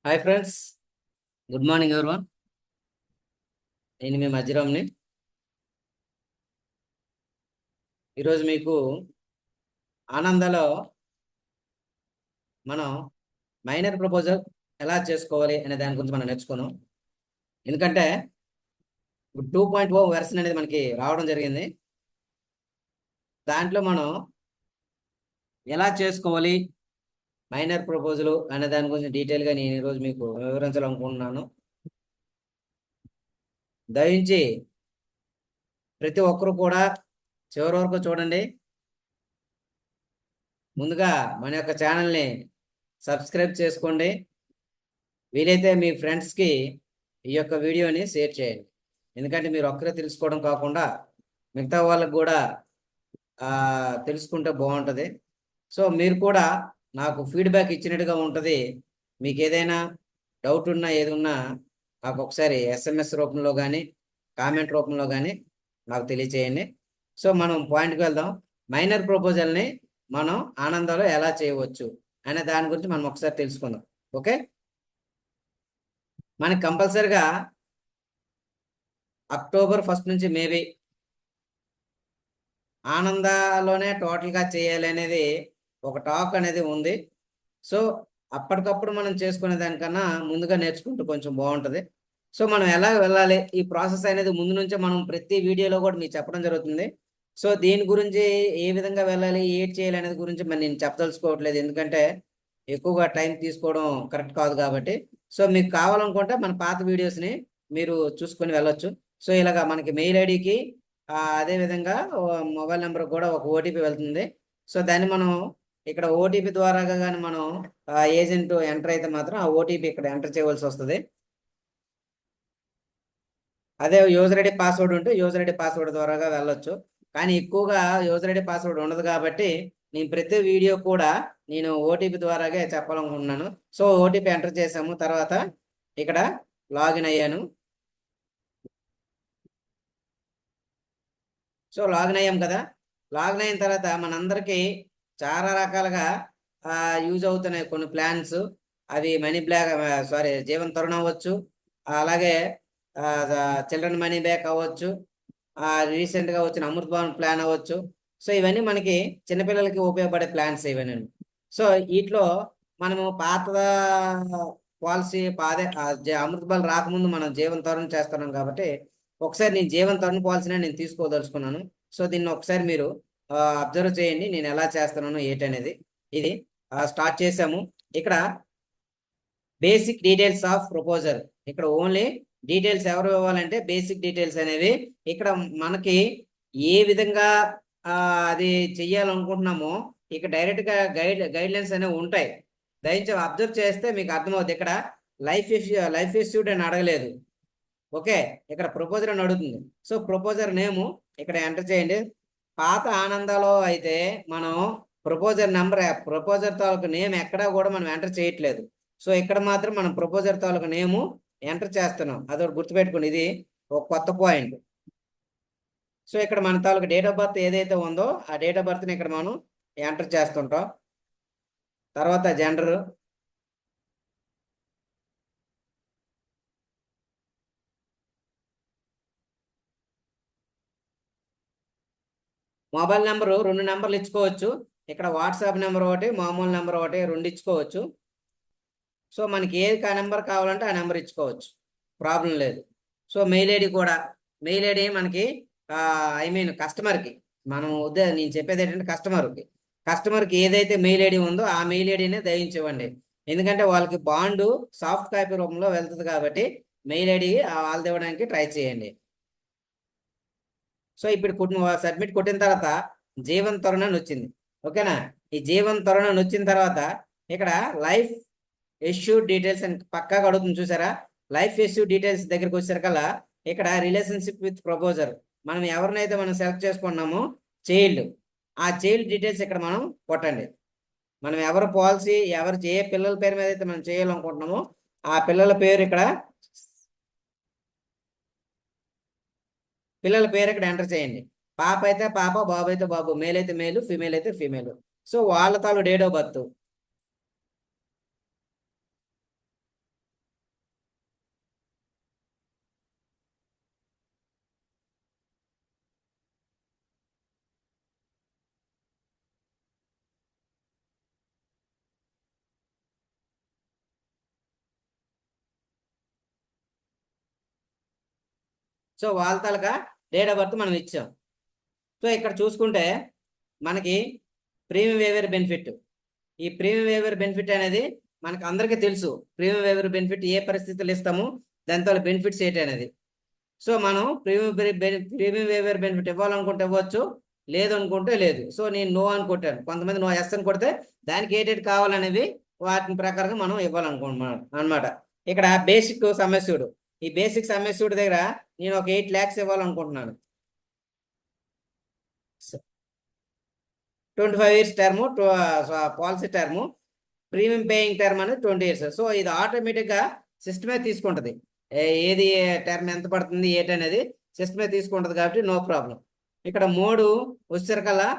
Hi friends, good morning everyone. నేను మీ మధ్యరామ్ని. ఈరోజు మీకు ఆనందలో మనం మైనర్ ప్రపోజల్ ఎలా చేసుకోవాలి అనే దాని గురించి మనం నేర్చుకున్నాం. ఎందుకంటే 2.0 వెర్షన్ అనేది మనకి రావడం జరిగింది. దాంట్లో మనం ఎలా చేసుకోవాలి మైనర్ ప్రపోజల్ అనే దాని గురించి డీటెయిల్గా నేను ఈరోజు మీకు వివరించాలనుకుంటున్నాను. దయించి ప్రతి ఒక్కరు కూడా చివరి వరకు చూడండి. ముందుగా మన యొక్క ఛానల్ని సబ్స్క్రైబ్ చేసుకోండి. వీలైతే మీ ఫ్రెండ్స్కి ఈ యొక్క వీడియోని షేర్ చేయండి. ఎందుకంటే మీరు ఒక్కరే తెలుసుకోవడం కాకుండా మిగతా వాళ్ళకు కూడా తెలుసుకుంటే బాగుంటుంది. సో మీరు కూడా నాకు ఫీడ్బ్యాక్ ఇచ్చినట్టుగా ఉంటుంది. మీకు ఏదైనా డౌట్ ఉన్నా ఏది ఉన్నా నాకు ఒకసారి SMS రూపంలో కానీ కామెంట్ రూపంలో కానీ నాకు తెలియచేయండి. సో మనం పాయింట్కి వెళ్దాం. మైనర్ ప్రపోజల్ని మనం ఆనందంలో ఎలా చేయవచ్చు అనే దాని గురించి మనం ఒకసారి తెలుసుకుందాం. ఓకే, మనకి కంపల్సరిగా అక్టోబర్ 1 నుంచి మేబీ ఆనందాలోనే టోటల్గా చేయాలి అనేది ఒక టాక్ అనేది ఉంది. సో అప్పటికప్పుడు మనం చేసుకునే దానికన్నా ముందుగా నేర్చుకుంటూ కొంచెం బాగుంటుంది. సో మనం ఎలా వెళ్ళాలి ఈ ప్రాసెస్ అనేది ముందు నుంచే మనం ప్రతి వీడియోలో కూడా మీకు చెప్పడం జరుగుతుంది. సో దీని గురించి ఏ విధంగా వెళ్ళాలి, ఏది చేయాలి అనేది గురించి మరి నేను చెప్పదలుచుకోవట్లేదు, ఎందుకంటే ఎక్కువగా టైం తీసుకోవడం కరెక్ట్ కాదు కాబట్టి. సో మీకు కావాలనుకుంటే మన పాత వీడియోస్ని మీరు చూసుకొని వెళ్ళొచ్చు. సో ఇలాగా మనకి మెయిల్ ఐడికి అదేవిధంగా మొబైల్ నెంబర్ కూడా ఒక OTP వెళ్తుంది. సో దాన్ని మనం ఇక్కడ OTP ద్వారాగా కానీ మనం ఏజెంట్ ఎంటర్ అయితే మాత్రం ఆ OTP ఇక్కడ ఎంటర్ చేయవలసి వస్తుంది. అదే యూజర్ ఐడి పాస్వర్డ్ ఉంటే యూజర్ ఐడి పాస్వర్డ్ ద్వారాగా వెళ్ళొచ్చు. కానీ ఎక్కువగా యూజర్ ఐడి పాస్వర్డ్ ఉండదు కాబట్టి నేను ప్రతి వీడియో కూడా నేను OTP ద్వారాగా చెప్పాలనుకుంటున్నాను. సో OTP ఎంటర్ చేసాము, తర్వాత ఇక్కడ లాగిన్ అయ్యాను. సో లాగిన్ అయ్యాం కదా. లాగిన్ అయిన తర్వాత మనందరికీ చాలా రకాలుగా యూజ్ అవుతున్నాయి కొన్ని ప్లాన్స్. అవి మనీ బ్లాక్ జీవన్ తరుణ్ అవ్వచ్చు, అలాగే చిల్డ్రన్ మనీ బ్యాక్ అవ్వచ్చు, రీసెంట్గా వచ్చిన అమృత్ భవన్ ప్లాన్ అవ్వచ్చు. సో ఇవన్నీ మనకి చిన్నపిల్లలకి ఉపయోగపడే ప్లాన్స్ ఇవన్నీ. సో వీటిలో మనము పాత పాలసీ అమృత్ భవన్ రాకముందు మనం జీవన్ తరుణ్ చేస్తున్నాం కాబట్టి ఒకసారి నేను జీవన్ తరుణ్ పాలసీని నేను తీసుకోదలుచుకున్నాను. సో దీన్ని ఒకసారి మీరు అబ్జర్వ్ చేయండి నేను ఎలా చేస్తున్నాను ఏంటనేది. ఇది స్టార్ట్ చేసాము. ఇక్కడ బేసిక్ డీటెయిల్స్ ఆఫ్ ప్రపోజల్, ఇక్కడ ఓన్లీ డీటెయిల్స్ ఎవరు ఇవ్వాలంటే బేసిక్ డీటెయిల్స్ అనేవి ఇక్కడ మనకి ఏ విధంగా అది చెయ్యాలనుకుంటున్నామో ఇక్కడ డైరెక్ట్గా గైడ్లైన్స్ అనేవి ఉంటాయి. దయచేసి అబ్జర్వ్ చేస్తే మీకు అర్థమవుతుంది. ఇక్కడ లైఫ్ ఇష్యూడ్ అని అడగలేదు. ఓకే, ఇక్కడ ప్రపోజర్ అని అడుగుతుంది. సో ప్రపోజర్ నేము ఇక్కడ ఎంటర్ చేయండి. పాత ఆనందాలో అయితే మనం ప్రపోజర్ నెంబర్, ప్రపోజర్ తాలూకు నేమ్ ఎక్కడా కూడా మనం ఎంటర్ చేయట్లేదు. సో ఇక్కడ మాత్రం మనం ప్రపోజర్ తాలూకు నేము ఎంటర్ చేస్తున్నాం. అదొకటి గుర్తుపెట్టుకోండి, ఇది ఒక కొత్త పాయింట్. సో ఇక్కడ మన తాలూకు డేట్ ఆఫ్ బర్త్ ఏదైతే ఉందో ఆ డేట్ ఆఫ్ బర్త్ని ఇక్కడ మనం ఎంటర్ చేస్తుంటాం. తర్వాత జెండరు, మొబైల్ నెంబరు 2 నెంబర్లు ఇచ్చుకోవచ్చు. ఇక్కడ వాట్సాప్ నెంబర్ ఒకటి, మామూలు నెంబర్ ఒకటి, 2 ఇచ్చుకోవచ్చు. సో మనకి ఏ నెంబర్ కావాలంటే ఆ నెంబర్ ఇచ్చుకోవచ్చు, ప్రాబ్లం లేదు. సో మెయిల్ ఐడి కూడా, మెయిల్ ఐడి మనకి కస్టమర్కి నేను చెప్పేది ఏంటంటే కస్టమర్కి ఏదైతే మెయిల్ ఐడి ఉందో ఆ మెయిల్ ఐడినే దయించివ్వండి. ఎందుకంటే వాళ్ళకి బాండు సాఫ్ట్ కాపీ రూపంలో వెళ్తుంది కాబట్టి మెయిల్ ఐడి వాళ్ళది ఇవ్వడానికి ట్రై చేయండి. సో ఇప్పుడు సబ్మిట్ కొట్టిన తర్వాత జీవన్ తరుణ్ అని వచ్చింది. ఓకేనా, ఈ జీవన్ తరుణ్ అని వచ్చిన తర్వాత ఇక్కడ లైఫ్ ఇష్యూ డీటెయిల్స్ అని పక్కాగా అడుగుతుంది. చూసారా, లైఫ్ ఇష్యూ డీటెయిల్స్ దగ్గరికి వచ్చేసరికల్లా ఇక్కడ రిలేషన్షిప్ విత్ ప్రపోజర్, మనం ఎవరినైతే మనం సెలెక్ట్ చేసుకున్నామో చైల్డ్, ఆ చైల్డ్ డీటెయిల్స్ ఇక్కడ మనం కొట్టండి. మనం ఎవరు పాలసీ ఏ పిల్లల పేరు మీద అయితే మనం చేయాలనుకుంటున్నామో ఆ పిల్లల పేరు ఇక్కడ ఎంటర్ చేయండి. పాప అయితే పాప, బాబు అయితే బాబు, మేల్ అయితే మేలు, ఫీమేల్ అయితే ఫీమేల్. సో వాళ్ళ తాలూ డేట్ ఆఫ్ బర్త్, సో వాళ్ళ తాలూకా డేట్ ఆఫ్ బర్త్ మనం ఇచ్చాం. సో ఇక్కడ చూసుకుంటే మనకి ప్రీమియం వేవేర్ బెనిఫిట్, ఈ ప్రీమియం వేవేర్ బెనిఫిట్ అనేది మనకు అందరికీ తెలుసు. ప్రీమియం వేవేర్ బెనిఫిట్ ఏ పరిస్థితుల్లో ఇస్తాము, దాంతో బెనిఫిట్స్ ఏంటి అనేది. సో మనం ప్రీమియం వేవేర్ బెనిఫిట్ ఇవ్వాలనుకుంటే ఇవ్వచ్చు, లేదు అనుకుంటే లేదు. సో నేను నో అని కొట్టాను, కొంతమంది నో ఎస్ అని కొడితే దానికి ఏటేటి కావాలనేవి వాటి ప్రకారంగా మనం ఇవ్వాలనుకుంటున్నాం అనమాట. ఇక్కడ బేసిక్ సమ్మెస్యూడ్, ఈ బేసిక్ సమ్మెస్యూడ్ దగ్గర నేను ఒక 8 lakhs ఇవ్వాలనుకుంటున్నాను. 25 years term policy term, premium paying term అనేది 20 years. సో ఇది ఆటోమేటిక్గా సిస్టమే తీసుకుంటుంది, ఏది టర్మ్ ఎంత పడుతుంది ఏంటనేది సిస్టమే తీసుకుంటుంది కాబట్టి నో ప్రాబ్లం. ఇక్కడ 3 వచ్చేసరికల్లా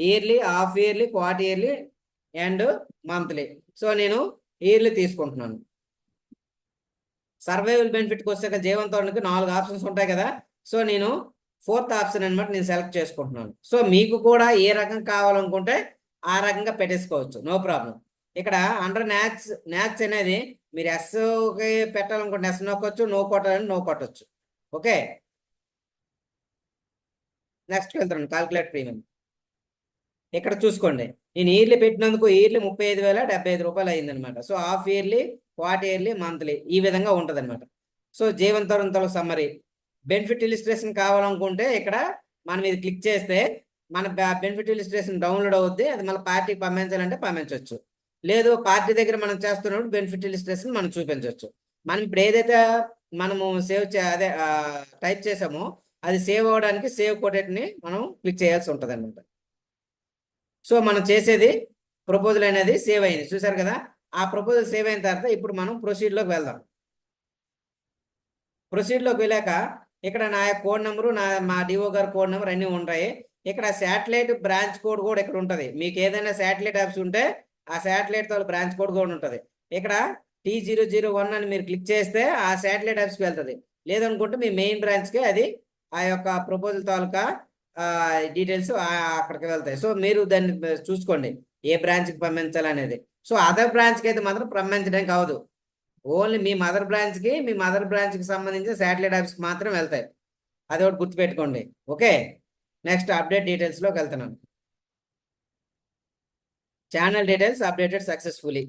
yearly, half yearly, quarter yearly and monthly. So నేను ఇయర్లీ తీసుకుంటున్నాను. సర్వైవల్ బెనిఫిట్కి వచ్చాక జీవనోపాధికి 4 ఆప్షన్స్ ఉంటాయి కదా. సో నేను 4th ఆప్షన్ అనమాట నేను సెలెక్ట్ చేసుకుంటున్నాను. సో మీకు కూడా ఏ రకం కావాలనుకుంటే ఆ రకంగా పెట్టేసుకోవచ్చు, నో ప్రాబ్లం. ఇక్కడ అండర్ న్యాక్స్ అనేది మీరు ఎస్కి పెట్టాలనుకుంటే ఎస్ నొక్కొచ్చు, నో కొట్టాలని నో కొట్టచ్చు. ఓకే, నెక్స్ట్ వెళ్తాను కాల్కులేట్ ప్రీమియం. ఇక్కడ చూసుకోండి, నేను ఇయర్లీ పెట్టినందుకు ఇయర్లీ 35,075 రూపాయలు అయిందనమాట. So half yearly, quarter yearly, monthly ఈ విధంగా ఉంటుంది అనమాట. సో జీవన్ తరుణ్ తల సమ్మరీ బెనిఫిట్ ఇలిస్ట్రేషన్ కావాలనుకుంటే ఇక్కడ మనం ఇది క్లిక్ చేస్తే మన బెనిఫిట్ ఇలిస్ట్రేషన్ డౌన్లోడ్ అవుద్ది. అది మళ్ళీ పార్టీకి పంపించాలంటే పంపించవచ్చు, లేదు పార్టీ దగ్గర మనం చేస్తున్నప్పుడు బెనిఫిట్ ఇలిస్ట్రేషన్ మనం చూపించవచ్చు. మనం ఇప్పుడు ఏదైతే మనము అదే టైప్ చేసామో అది సేవ్ అవ్వడానికి సేవ్ కోటెట్ని మనం క్లిక్ చేయాల్సి ఉంటుంది అనమాట. సో మనం చేసేది ప్రపోజల్ అనేది సేవ్ అయింది, చూసారు కదా. ఆ ప్రపోజల్ సేవ్ అయిన తర్వాత ఇప్పుడు మనం ప్రొసీడ్లోకి వెళ్దాం. ప్రొసీడ్లోకి వెళ్ళాక ఇక్కడ నా కోడ్ నెంబరు, మా డిఓ గారి కోడ్ నెంబర్ అన్నీ ఉంటాయి. ఇక్కడ శాటిలైట్ బ్రాంచ్ కోడ్ కూడా ఇక్కడ ఉంటుంది. మీకు ఏదైనా శాటిలైట్ యాప్స్ ఉంటే ఆ శాటిలైట్ తో బ్రాంచ్ కోడ్ కూడా ఉంటుంది. ఇక్కడ T001 అని మీరు క్లిక్ చేస్తే ఆ శాటిలైట్ యాప్స్కి వెళ్తుంది, లేదనుకుంటే మీ మెయిన్ బ్రాంచ్కి అది ఆ యొక్క ప్రపోజల్ తాలూకా డీటెయిల్స్ అక్కడికి వెళ్తాయి. సో మీరు దాన్ని చూసుకోండి ఏ బ్రాంచ్కి పంపించాలనేది. సో అదర్ బ్రాంచ్కి అయితే మాత్రం పంపించడానికి కావదు, ఓన్లీ మీ మదర్ బ్రాంచ్కి సంబంధించిన శాటిలైట్ యాప్స్కి మాత్రం వెళ్తాయి. అది ఒకటి గుర్తుపెట్టుకోండి. ఓకే, నెక్స్ట్ అప్డేట్ డీటెయిల్స్లోకి వెళ్తున్నాను. Channel details updated successfully.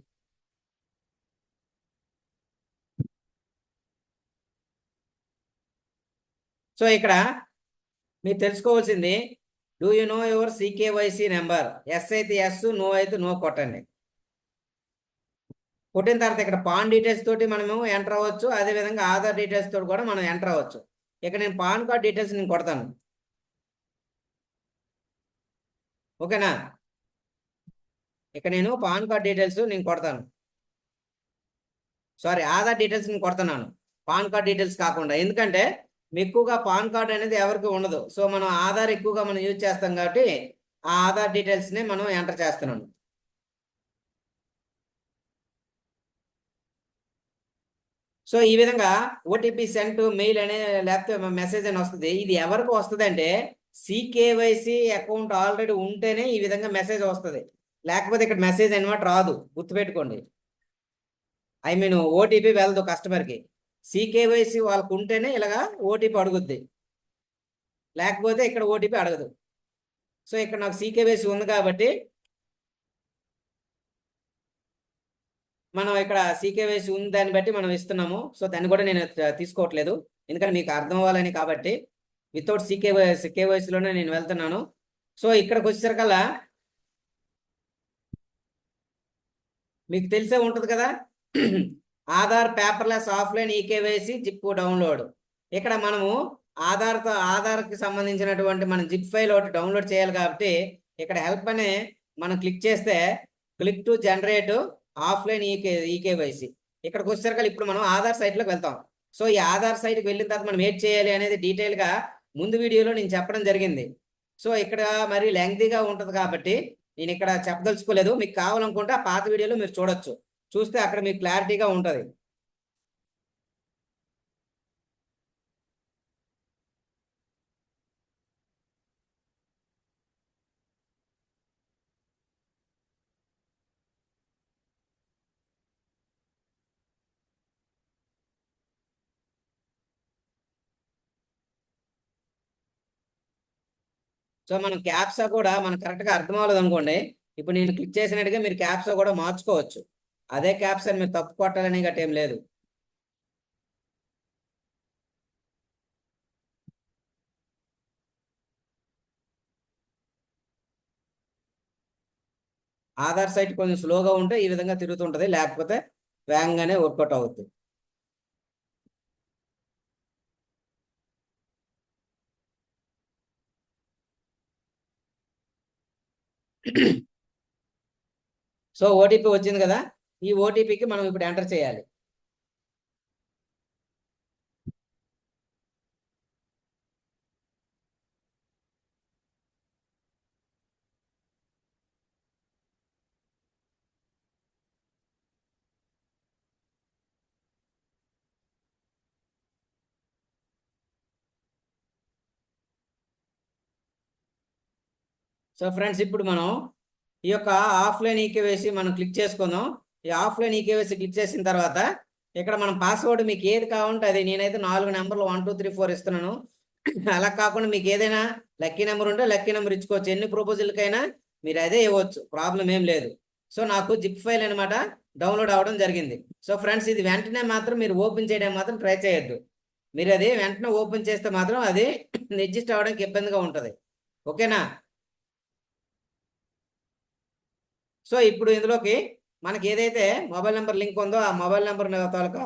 So ఇక్కడ మీరు తెలుసుకోవాల్సింది, do you know your CKYC number? Yes అయితే ఎస్, నో అయితే నో కొట్టండి. కొట్టిన తర్వాత ఇక్కడ పాన్ డీటెయిల్స్ తోటి మనము ఎంటర్ అవ్వచ్చు, అదేవిధంగా ఆధార్ డీటెయిల్స్ తోటి కూడా మనం ఎంటర్ అవ్వచ్చు. ఇక్కడ నేను పాన్ కార్డ్ డీటెయిల్స్ నేను కొడతాను, ఓకేనా. ఇక్కడ నేను పాన్ కార్డ్ డీటెయిల్స్ నేను కొడతాను, సారీ ఆధార్ డీటెయిల్స్ నేను కొడుతున్నాను, పాన్ కార్డ్ డీటెయిల్స్ కాకుండా. ఎందుకంటే ఎక్కువగా పాన్ కార్డ్ అనేది ఎవరికి ఉండదు. సో మనం ఆధార్ ఎక్కువగా మనం యూజ్ చేస్తాం కాబట్టి ఆ ఆధార్ డీటెయిల్స్ని మనం ఎంటర్ చేస్తున్నాను. సో ఈ విధంగా ఓటీపీ సెంట్ మెయిల్ అనే లేకపోతే మెసేజ్ అని వస్తుంది. ఇది ఎవరికి వస్తుంది అంటే CKYC అకౌంట్ ఆల్రెడీ ఉంటేనే ఈ విధంగా మెసేజ్ వస్తుంది, లేకపోతే ఇక్కడ మెసేజ్ అనమాట రాదు, గుర్తుపెట్టుకోండి. ఐ మీన్ ఓటీపీ వెళ్ళదు కస్టమర్కి. CKYC వాళ్ళకు ఉంటేనే ఇలాగా ఓటీపీ అడుగుద్ది, లేకపోతే ఇక్కడ ఓటీపీ అడగదు. సో ఇక్కడ నాకు CKYC ఉంది కాబట్టి మనం ఇక్కడ CKYC ఉంది, దాన్ని బట్టి మనం ఇస్తున్నాము. సో దాన్ని కూడా నేను తీసుకోవట్లేదు, ఎందుకంటే మీకు అర్థం అవ్వాలని. కాబట్టి వితౌట్ CKYCలోనే నేను వెళ్తున్నాను. సో ఇక్కడికి వచ్చేసరికల్లా మీకు తెలిసే ఉంటుంది కదా, Aadhaar paperless offline eKYC zip download. ఇక్కడ మనము ఆధార్కి సంబంధించినటువంటి మన జిప్ ఫైల్ ఒకటి డౌన్లోడ్ చేయాలి కాబట్టి ఇక్కడ హెల్ప్ అనే మనం క్లిక్ చేస్తే click to generate offline eKYC. ఇక్కడికి వచ్చేసరికి ఇప్పుడు మనం ఆధార్ సైట్లోకి వెళ్తాం. సో ఈ ఆధార్ సైట్కి వెళ్ళిన తర్వాత మనం ఏం చేయాలి అనేది డీటెయిల్గా ముందు వీడియోలో నేను చెప్పడం జరిగింది. సో ఇక్కడ మరి లెంగ్తీగా ఉంటుంది కాబట్టి నేను ఇక్కడ చెప్పదలుచుకోలేదు. మీకు కావాలనుకుంటే ఆ పాత వీడియోలో మీరు చూడొచ్చు, చూస్తే అక్కడ మీకు క్లారిటీగా ఉంటుంది. సో మనం క్యాప్సా కూడా మనకు కరెక్ట్గా అర్థం అవ్వలేదు అనుకోండి, ఇప్పుడు నేను క్లిక్ చేసినట్టుగా మీరు క్యాప్సా కూడా మార్చుకోవచ్చు. అదే క్యాప్సా మీరు తప్పు కొట్టాలని గట్ట ఏం లేదు. ఆధార్ సైట్ కొంచెం స్లోగా ఉంటే ఈ విధంగా తిరుగుతుంటది, లేకపోతే వేగంగానే వర్కౌట్ అవుతుంది. సో ఓటీపీ వచ్చింది కదా, ఈ ఓటీపీకి మనం ఇప్పుడు ఎంటర్ చేయాలి. సో ఫ్రెండ్స్, ఇప్పుడు మనం ఈ యొక్క ఆఫ్లైన్ ఈకేవైసీ మనం క్లిక్ చేసుకుందాం. ఈ ఆఫ్లైన్ ఈకేవైసీ క్లిక్ చేసిన తర్వాత ఇక్కడ మనం పాస్వర్డ్ మీకు ఏది కావాలంటే అది, నేనైతే 4 నెంబర్లు 1 2 3 4 ఇస్తున్నాను. అలా కాకుండా మీకు ఏదైనా లక్కీ నెంబర్ ఉంటే లక్కీ నెంబర్ ఇచ్చుకోవచ్చు. ఎన్ని ప్రపోజల్కైనా మీరు అదే ఇవ్వచ్చు, ప్రాబ్లం ఏం లేదు. సో నాకు జిప్ ఫైల్ అనమాట డౌన్లోడ్ అవ్వడం జరిగింది. సో ఫ్రెండ్స్, ఇది వెంటనే మాత్రం మీరు ఓపెన్ చేయడం మాత్రం ట్రై చేయొద్దు. మీరు అది వెంటనే ఓపెన్ చేస్తే మాత్రం అది రిజిస్టర్ అవ్వడానికి ఇబ్బందిగా ఉంటుంది. ఓకేనా? సో ఇప్పుడు ఇందులోకి మనకి ఏదైతే మొబైల్ నెంబర్ లింక్ ఉందో ఆ మొబైల్ నెంబర్ తాలూకా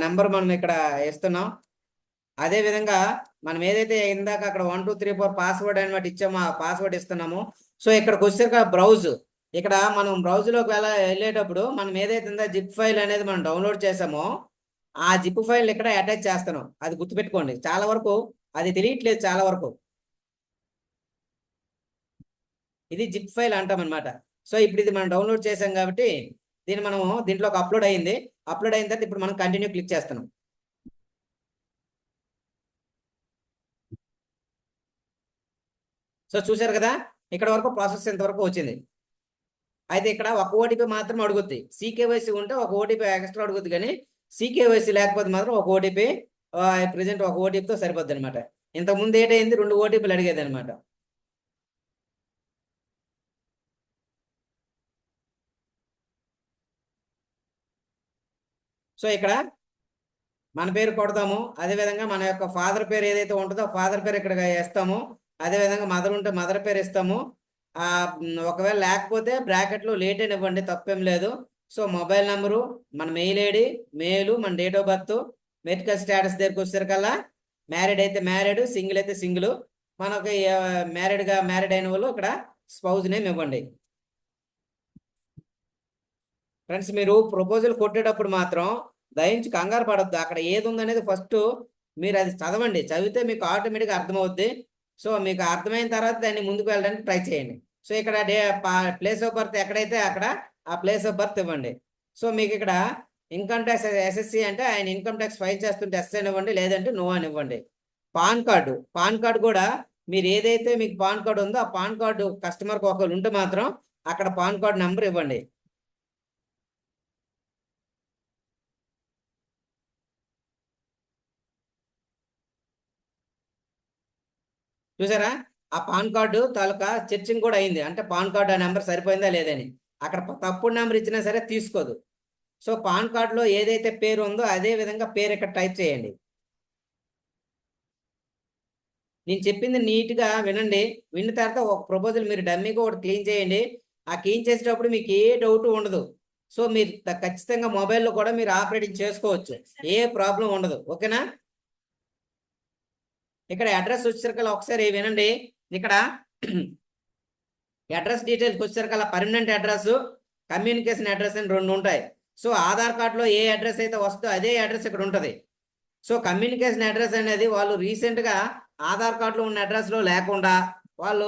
నెంబర్ మనం ఇక్కడ ఇస్తున్నాం. అదే విధంగా మనం ఏదైతే ఇందాక అక్కడ 1 2 3 4 పాస్వర్డ్ అనమాట ఇచ్చామో ఆ పాస్వర్డ్ ఇస్తున్నాము. సో ఇక్కడికి వచ్చాక బ్రౌజ్, ఇక్కడ మనం బ్రౌజ్లోకి వెళ్ళేటప్పుడు మనం ఏదైతే ఉందో జిప్ ఫైల్ అనేది మనం డౌన్లోడ్ చేసామో ఆ జిప్ ఫైల్ ఇక్కడ అటాచ్ చేస్తున్నాం. అది గుర్తుపెట్టుకోండి, చాలా వరకు అది తెలియట్లేదు. చాలా వరకు ఇది జిప్ ఫైల్ అంటాం అనమాట. సో ఇప్పుడు ఇది మనం డౌన్లోడ్ చేసాం కాబట్టి దీన్ని మనము దీంట్లోకి అప్లోడ్ అయింది. అప్లోడ్ అయిన తర్వాత ఇప్పుడు మనం కంటిన్యూ క్లిక్ చేస్తున్నాం. సో చూసారు కదా, ఇక్కడ వరకు ప్రాసెస్ ఇంతవరకు వచ్చింది. అయితే ఇక్కడ ఒక ఓటీపీ మాత్రం అడుగుద్ది. సీకేవైసీ ఉంటే ఒక ఓటీపీ ఎక్స్ట్రా అడుగుద్ది, కానీ సీకేవైసీ లేకపోతే మాత్రం ఒక ఓటీపీ ప్రెసెంట్ ఒక ఓటీపీతో సరిపోద్ది అనమాట. ఇంతకుముందు ఏంటైంది, 2 ఓటీపీలు అడిగేది అనమాట. సో ఇక్కడ మన పేరు కొడతాము, అదేవిధంగా మన యొక్క ఫాదర్ పేరు ఏదైతే ఉంటుందో ఫాదర్ పేరు ఇక్కడ వేస్తాము. అదేవిధంగా మదర్ ఉంటే మదర్ పేరు ఇస్తాము. ఒకవేళ లేకపోతే బ్రాకెట్లో లేట్ అని ఇవ్వండి, తప్పేం లేదు. సో మొబైల్ నెంబరు, మన మెయిల్ ఐడి, మెయిల్, మన date of birth, medical status దగ్గరికి వచ్చేసరికల్లా మ్యారీడ్ అయితే మ్యారీడ్, సింగిల్ అయితే సింగిల్. మనకి మ్యారీడ్ అయిన వాళ్ళు ఇక్కడ స్పౌజ్ నేమ్ ఇవ్వండి. ఫ్రెండ్స్, మీరు ప్రపోజల్ కొట్టేటప్పుడు మాత్రం దయించి కంగారు పడద్దు. అక్కడ ఏది ఉందనేది ఫస్ట్ మీరు అది చదవండి. చదివితే మీకు ఆటోమేటిక్గా అర్థమవుద్ది. సో మీకు అర్థమైన తర్వాత దాన్ని ముందుకు వెళ్ళడానికి ట్రై చేయండి. సో ఇక్కడ ప్లేస్ ఆఫ్ బర్త్ ఎక్కడైతే అక్కడ ఆ ప్లేస్ ఆఫ్ బర్త్ ఇవ్వండి. సో మీకు ఇక్కడ ఇన్కమ్ ట్యాక్స్ ఎస్ఎస్సి అంటే ఆయన ఇన్కమ్ ట్యాక్స్ ఫైల్ చేస్తుంటే ఎస్ అని ఇవ్వండి, లేదంటే నో అని ఇవ్వండి. పాన్ కార్డు కూడా మీరు ఏదైతే మీకు పాన్ కార్డు ఉందో ఆ పాన్ కార్డు కస్టమర్కి ఒకరు ఉంటే మాత్రం అక్కడ పాన్ కార్డు నెంబర్ ఇవ్వండి. చూసారా, ఆ పాన్ కార్డు తాలూకా చర్చింగ్ కూడా అయింది. అంటే పాన్ కార్డు ఆ నెంబర్ సరిపోయిందా లేదని. అక్కడ తప్పుడు నెంబర్ ఇచ్చినా సరే తీసుకోదు. సో పాన్ కార్డులో ఏదైతే పేరు ఉందో అదే విధంగా పేరు ఇక్కడ టైప్ చేయండి. నేను చెప్పింది నీట్గా వినండి. విన్న తర్వాత ఒక ప్రపోజల్ మీరు డమ్మీగా ఒకటి క్లీన్ చేయండి. ఆ క్లీన్ చేసేటప్పుడు మీకు ఏ డౌట్ ఉండదు. సో మీరు ఖచ్చితంగా మొబైల్లో కూడా మీరు ఆపరేటింగ్ చేసుకోవచ్చు, ఏ ప్రాబ్లం ఉండదు. ఓకేనా? ఇక్కడ అడ్రస్ వచ్చేసరికల్లా ఒకసారి వినండి. ఇక్కడ అడ్రస్ డీటెయిల్స్ వచ్చేసరికల్లా పర్మనెంట్ అడ్రస్, కమ్యూనికేషన్ అడ్రస్ అని 2 ఉంటాయి. సో ఆధార్ కార్డులో ఏ అడ్రస్ అయితే వస్తుందో అదే అడ్రస్ ఇక్కడ ఉంటుంది. సో కమ్యూనికేషన్ అడ్రస్ అనేది వాళ్ళు రీసెంట్గా ఆధార్ కార్డులో ఉన్న అడ్రస్లో లేకుండా వాళ్ళు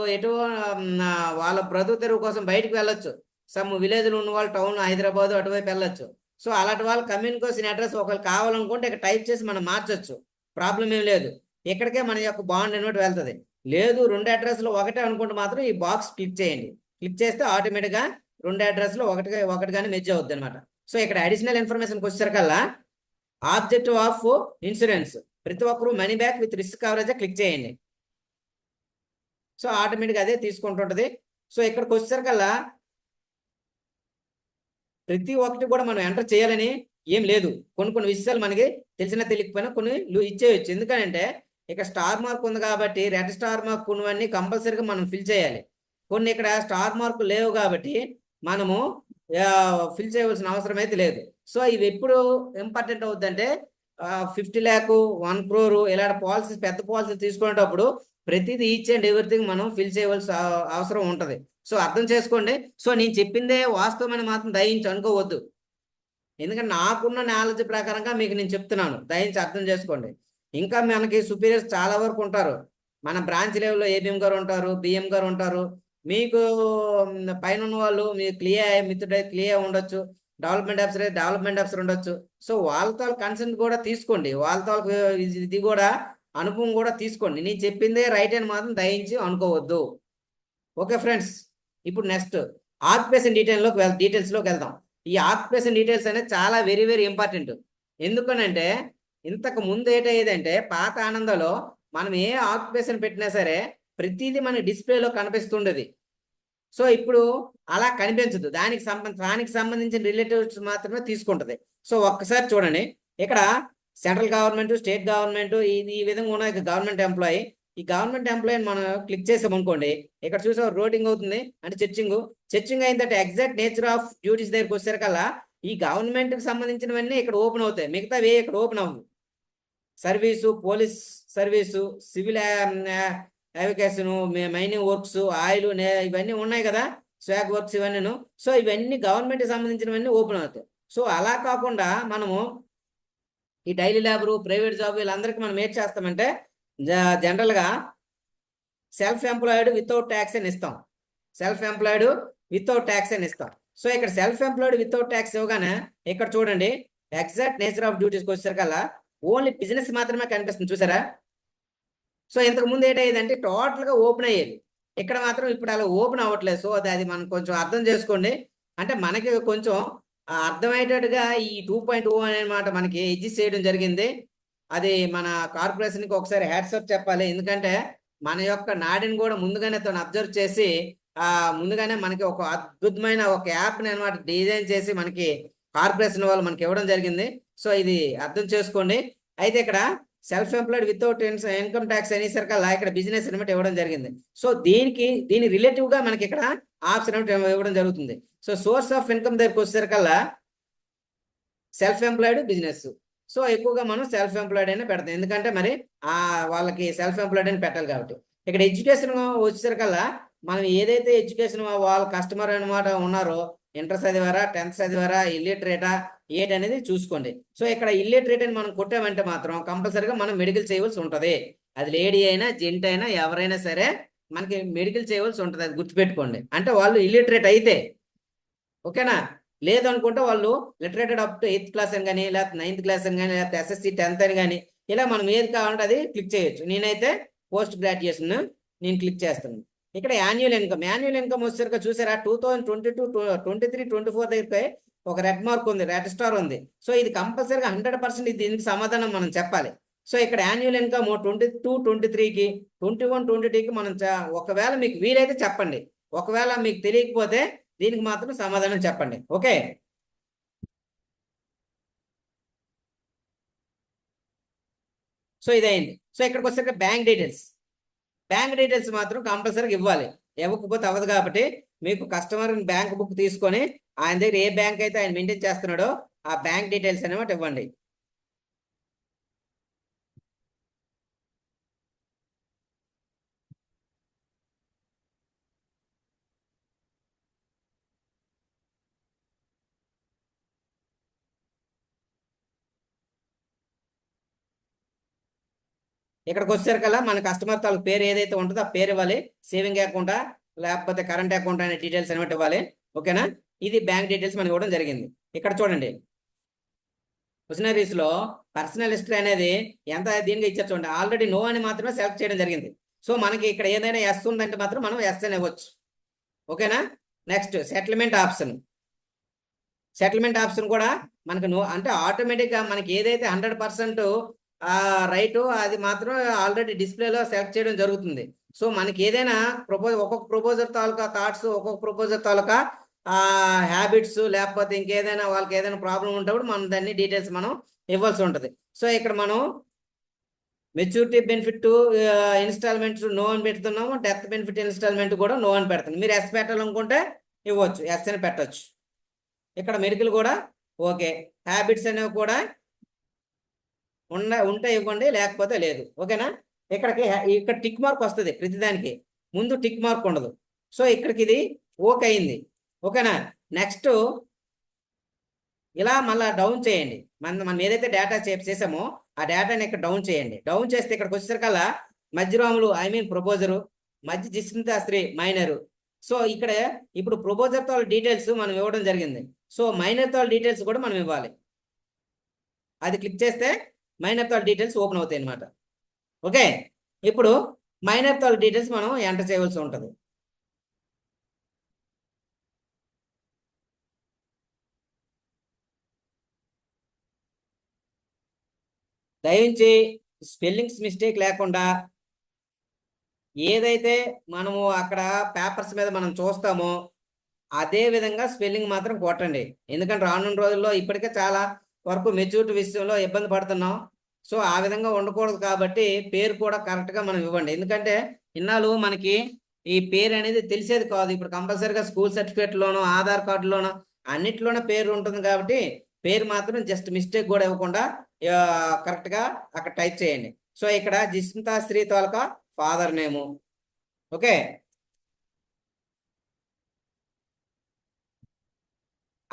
వాళ్ళ బ్రతుకు తెరువు కోసం బయటకు వెళ్ళొచ్చు. సమ్ విలేజ్లో ఉన్న వాళ్ళు టౌన్ హైదరాబాద్ అటువైపు వెళ్ళొచ్చు. సో అలాంటి వాళ్ళు కమ్యూనికేషన్ అడ్రస్ ఒకరు కావాలనుకుంటే ఇక్కడ టైప్ చేసి మనం మార్చొచ్చు, ప్రాబ్లం ఏం లేదు. ఇక్కడికే మన యొక్క బాండ్ అనేది వెళ్తుంది. లేదు 2 అడ్రస్లు ఒకటే అనుకుంటే మాత్రం ఈ బాక్స్ క్లిక్ చేయండి. క్లిక్ చేస్తే ఆటోమేటిక్గా 2 అడ్రస్లు ఒకటిగానే మెర్జ్ అవుద్ది అనమాట. సో ఇక్కడ అడిషనల్ ఇన్ఫర్మేషన్కి వచ్చేసరికల్లా ఆబ్జెక్టివ్ ఆఫ్ ఇన్సూరెన్స్, ప్రతి ఒక్కరు money back with risk coverage click చేయండి. సో ఆటోమేటిక్గా అదే తీసుకుంటుంటది. సో ఇక్కడికి వచ్చేసరికల్లా ప్రతి ఒక్కటి కూడా మనం ఎంటర్ చేయాలని ఏం లేదు. కొన్ని కొన్ని విషయాలు మనకి తెలిసినా తెలియకపోయినా కొన్ని ఇచ్చేయచ్చు. ఎందుకంటే ఇక్కడ స్టార్ మార్క్ ఉంది కాబట్టి రెడ్ స్టార్ మార్క్ ఉన్నవన్నీ కంపల్సరీగా మనం ఫిల్ చేయాలి. కొన్ని ఇక్కడ స్టార్ మార్క్ లేవు కాబట్టి మనము ఫిల్ చేయవలసిన అవసరం అయితే లేదు. సో ఇవి ఎప్పుడు ఇంపార్టెంట్ అవుతుందంటే 50 lakh 1 crore ఇలాంటి పాలసీస్, పెద్ద పాలసీలు తీసుకునేటప్పుడు ప్రతిదీ ఈచ్ అండ్ ఎవ్రీథింగ్ మనం ఫిల్ చేయవలసిన అవసరం ఉంటుంది. సో అర్థం చేసుకోండి. సో నేను చెప్పిందే వాస్తవమని మాత్రం దయించి అనుకోవద్దు. ఎందుకంటే నాకున్న నాలెడ్జ్ ప్రకారంగా మీకు నేను చెప్తున్నాను, దయించి అర్థం చేసుకోండి. ఇంకా మనకి సుపీరియర్స్ చాలా వరకు ఉంటారు. మన బ్రాంచ్ లెవెల్లో ఏబిఎం గారు ఉంటారు, బిఎం గారు ఉంటారు. మీకు పైన ఉన్న వాళ్ళు మీ మిత్రుడై క్లియర్ ఉండొచ్చు, డెవలప్మెంట్ ఆఫీసర్ ఉండొచ్చు. సో వాళ్ళతో కన్సెంట్ కూడా తీసుకోండి, వాళ్ళతో ఇది కూడా అనుభవం కూడా తీసుకోండి. నేను చెప్పిందే రైట్ అని మాత్రం దయించి అనుకోవద్దు. ఓకే ఫ్రెండ్స్, ఇప్పుడు నెక్స్ట్ ఆక్యుపేషన్ డీటెయిల్స్లోకి వెళ్దాం. ఈ ఆక్యుపేషన్ డీటెయిల్స్ అనేది చాలా వెరీ వెరీ ఇంపార్టెంట్. ఎందుకనంటే ఇంతకు ముందు ఏంటంటే పాత ఆనందంలో మనం ఏ ఆక్యుపేషన్ పెట్టినా సరే ప్రతిదీ మన డిస్ప్లేలో కనిపిస్తుండేది. సో ఇప్పుడు అలా కనిపించదు. దానికి సంబంధించిన రిలేటివ్స్ మాత్రమే తీసుకుంటది. సో ఒక్కసారి చూడండి, ఇక్కడ సెంట్రల్ గవర్నమెంట్, స్టేట్ గవర్నమెంట్ ఈ విధంగా ఉన్న గవర్నమెంట్ ఎంప్లాయీ. ఈ గవర్నమెంట్ ఎంప్లాయీని మనం క్లిక్ చేసామనుకోండి, ఇక్కడ చూసే రోటింగ్ అవుతుంది అంటే చర్చింగ్ అయిన తర్వాత ఎగ్జాక్ట్ నేచర్ ఆఫ్ డ్యూటీస్ దగ్గరికి వచ్చేసరికల్లా ఈ గవర్నమెంట్ కి సంబంధించినవన్నీ ఇక్కడ ఓపెన్ అవుతాయి, మిగతావి ఇక్కడ ఓపెన్ అవ్వవు. Service, police service, civil aviation, mining works, oil, ఇవన్నీ ఉన్నాయి కదా, స్వాగ్ వర్క్స్ ఇవన్నీ. సో ఇవన్నీ గవర్నమెంట్కి సంబంధించినవన్నీ ఓపెన్ అవుతాయి. సో అలా కాకుండా మనము ఈ డైలీ లేబరు, ప్రైవేట్ జాబ్ వీళ్ళందరికీ మనం ఏం చేస్తామంటే జనరల్గా సెల్ఫ్ ఎంప్లాయిడ్ వితౌట్ ట్యాక్స్ అని ఇస్తాం. సెల్ఫ్ ఎంప్లాయిడ్ వితౌట్ ట్యాక్స్ అని ఇస్తాం. సో ఇక్కడ సెల్ఫ్ ఎంప్లాయిడ్ వితౌట్ ట్యాక్స్ ఇవ్వగానే ఇక్కడ చూడండి, ఎగ్జాక్ట్ నేచర్ ఆఫ్ డ్యూటీస్కి వచ్చేసరికల్లా ఓన్లీ బిజినెస్ మాత్రమే కనిపిస్తుంది, చూసారా. సో ఇంతకు ముందు ఏంటంటే టోటల్గా ఓపెన్ అయ్యేది, ఇక్కడ మాత్రం ఇప్పుడు అలా ఓపెన్ అవ్వట్లేదు. సో అది మనం కొంచెం అర్థం చేసుకోండి. అంటే మనకి కొంచెం అర్థమయ్యేటట్టుగా ఈ 2.0 అనే మాట మనకి ఎడ్జిస్ట్ చేయడం జరిగింది. అది మన కార్పొరేషన్కి ఒకసారి హ్యాట్సప్ చెప్పాలి. ఎందుకంటే మన యొక్క నాడిని కూడా ముందుగానే తను అబ్జర్వ్ చేసి ముందుగానే మనకి ఒక అద్భుతమైన ఒక యాప్ని అనమాట డిజైన్ చేసి మనకి కార్పొరేషన్ వాళ్ళు మనకి ఇవ్వడం జరిగింది. సో ఇది అర్థం చేసుకోండి. అయితే ఇక్కడ self employed without income tax అనేసరికల్లా ఇక్కడ బిజినెస్ అనమాట ఇవ్వడం జరిగింది. సో దీని రిలేటివ్ గా మనకి ఇక్కడ ఆప్షన్ ఇవ్వడం జరుగుతుంది. సో సోర్స్ ఆఫ్ ఇన్కమ్ దగ్గరికి వచ్చేసరికల్లా సెల్ఫ్ ఎంప్లాయిడ్, బిజినెస్. సో ఎక్కువగా మనం సెల్ఫ్ ఎంప్లాయిడ్ అయినా పెడతాం, ఎందుకంటే మరి వాళ్ళకి సెల్ఫ్ ఎంప్లాయిడ్ అని పెట్టాలి కాబట్టి. ఇక్కడ ఎడ్యుకేషన్ వచ్చేసరికల్లా మనం ఏదైతే ఎడ్యుకేషన్ వాళ్ళ కస్టమర్ అనమాట ఉన్నారో, ఇంటర్ చదివారా, 10th చదివారా, ఇల్లిటరేటా ఏటి అనేది చూసుకోండి. సో ఇక్కడ ఇల్లిటరేట్ అని మనం కొట్టామంటే మాత్రం కంపల్సరీగా మనం మెడికల్ చేయవలసి ఉంటుంది. అది లేడీ అయినా జెంట్ అయినా ఎవరైనా సరే మనకి మెడికల్ చేయవలసి ఉంటుంది, అది గుర్తుపెట్టుకోండి. అంటే వాళ్ళు ఇల్లిటరేట్ అయితే ఓకేనా. లేదు అనుకుంటే వాళ్ళు లిటరేటెడ్ అప్ టు 8th క్లాస్ అని కానీ, లేకపోతే 9th క్లాస్ అని కానీ, లేకపోతే SSC 10th అని కానీ, ఇలా మనం ఏది కావాలంటే అది క్లిక్ చేయొచ్చు. నేనైతే పోస్ట్ గ్రాడ్యుయేషన్ నేను క్లిక్ చేస్తాను. ఇక్కడ యాన్యువల్ ఇన్కమ్ వచ్చేసరికి చూసారా, 2022, 23, 24 దగ్గరికి ఒక రెడ్ మార్క్ ఉంది, రెడ్ స్టార్ ఉంది. సో ఇది కంపల్సరీగా 100% దీనికి సమాధానం మనం చెప్పాలి. సో ఇక్కడ యాన్యువల్ ఇన్కమ్ 22, 23కి, 21, 22కి మనం ఒకవేళ మీకు వీలైతే చెప్పండి, ఒకవేళ మీకు తెలియకపోతే దీనికి మాత్రం సమాధానం చెప్పండి. ఓకే, సో ఇదైంది. సో ఇక్కడికి వచ్చేసరికి బ్యాంక్ డీటెయిల్స్ మాత్రం కంపల్సరీగా ఇవ్వాలి. ఇవ్వకపోతే అవ్వదు కాబట్టి మీకు కస్టమర్ బ్యాంక్ బుక్ తీసుకొని ఆయన దగ్గర ఏ బ్యాంక్ అయితే ఆయన మెయింటైన్ చేస్తున్నాడో ఆ బ్యాంక్ డీటెయిల్స్ అనమాట ఇవ్వండి. ఇక్కడికి వచ్చేసరికల్లా మన కస్టమర్ తాలూకు పేరు ఏదైతే ఉంటుందో ఆ పేరు ఇవ్వాలి. సేవింగ్ అకౌంటా లేకపోతే కరెంట్ అకౌంట్ అనే డీటెయిల్స్ అనమాట ఇవ్వాలి. ఓకేనా, ఇది బ్యాంక్ డీటెయిల్స్ మనకి ఇవ్వడం జరిగింది. ఇక్కడ చూడండి, క్వశ్చనరీస్ లో పర్సనల్ హిస్టరీ అనేది ఎంత దీనిగా ఇచ్చారు చూడండి. ఆల్రెడీ నో అని మాత్రమే సెలెక్ట్ చేయడం జరిగింది. సో మనకి ఇక్కడ ఏదైనా ఎస్ ఉందంటే మాత్రం మనం ఎస్ అని ఇవ్వచ్చు. ఓకేనా. నెక్స్ట్ సెటిల్మెంట్ ఆప్షన్ కూడా మనకు నో అంటే ఆటోమేటిక్గా మనకి ఏదైతే 100% రైట్ అది మాత్రం ఆల్రెడీ డిస్ప్లేలో సెలెక్ట్ చేయడం జరుగుతుంది. సో మనకి ఏదైనా ఒక్కొక్క ప్రపోజర్ తాలూకా థాట్స్, ఒక్కొక్క ప్రపోజర్ తాలూకా హ్యాబిట్స్, లేకపోతే ఇంకేదైనా వాళ్ళకి ఏదైనా ప్రాబ్లం ఉన్నప్పుడు మనం దాన్ని డీటెయిల్స్ మనం ఇవ్వాల్సి ఉంటుంది. సో ఇక్కడ మనం మెచ్యూరిటీ బెనిఫిట్ ఇన్స్టాల్మెంట్స్ నో అని పెడుతున్నాము, డెత్ బెనిఫిట్ ఇన్స్టాల్మెంట్ కూడా నో అని పెడుతుంది. మీరు ఎస్ పెట్టాలనుకుంటే ఇవ్వచ్చు, ఎస్ అని పెట్టచ్చు. ఇక్కడ మెడికల్ కూడా ఓకే, హ్యాబిట్స్ అనేవి కూడా ఉంటే ఇవ్వండి, లేకపోతే లేదు. ఓకేనా? ఇక్కడ టిక్ మార్క్ వస్తుంది ప్రతిదానికి, ముందు టిక్ మార్క్ ఉండదు. సో ఇక్కడికి ఇది ఓకే అయింది. ఓకేనా? నెక్స్ట్ ఇలా మళ్ళీ డౌన్ చేయండి. మనం ఏదైతే డేటా చేసామో ఆ డేటాని ఇక్కడ డౌన్ చేయండి. డౌన్ చేస్తే ఇక్కడికి వచ్చేసరికల్లా మధ్యరాములు ప్రపోజరు, మధ్య జిస్మితాస్త్రి మైనరు. సో ఇక్కడ ఇప్పుడు ప్రపోజర్ తో డీటెయిల్స్ మనం ఇవ్వడం జరిగింది. సో మైనర్ తో డీటెయిల్స్ కూడా మనం ఇవ్వాలి. అది క్లిక్ చేస్తే మైనర్ తో డీటెయిల్స్ ఓపెన్ అవుతాయి అన్నమాట. ఓకే, ఇప్పుడు మైనర్ తో డీటెయిల్స్ మనం ఎంటర్ చేయవలసి ఉంటుంది. దయించి స్పెల్లింగ్స్ మిస్టేక్ లేకుండా ఏదైతే మనము అక్కడ పేపర్స్ మీద మనం చూస్తామో అదే విధంగా స్పెల్లింగ్ మాత్రం కొట్టండి. ఎందుకంటే రానున్న రోజుల్లో ఇప్పటికే చాలా వరకు మెచ్యూరిటీ విషయంలో ఇబ్బంది పడుతున్నాం. సో ఆ విధంగా ఉండకూడదు కాబట్టి పేరు కూడా కరెక్ట్గా మనం ఇవ్వండి. ఎందుకంటే ఇన్నాళ్ళు మనకి ఈ పేరు అనేది తెలిసేది కాదు. ఇప్పుడు కంపల్సరీగా స్కూల్ సర్టిఫికేట్లోనో ఆధార్ కార్డులోనో అన్నిట్లోనే పేరు ఉంటుంది కాబట్టి పేరు మాత్రం జస్ట్ మిస్టేక్ కూడా ఇవ్వకుండా కరెక్ట్గా అక్కడ టైప్ చేయండి. సో ఇక్కడ జిస్మితా శ్రీ తాలూకా ఫాదర్ నేము. ఓకే,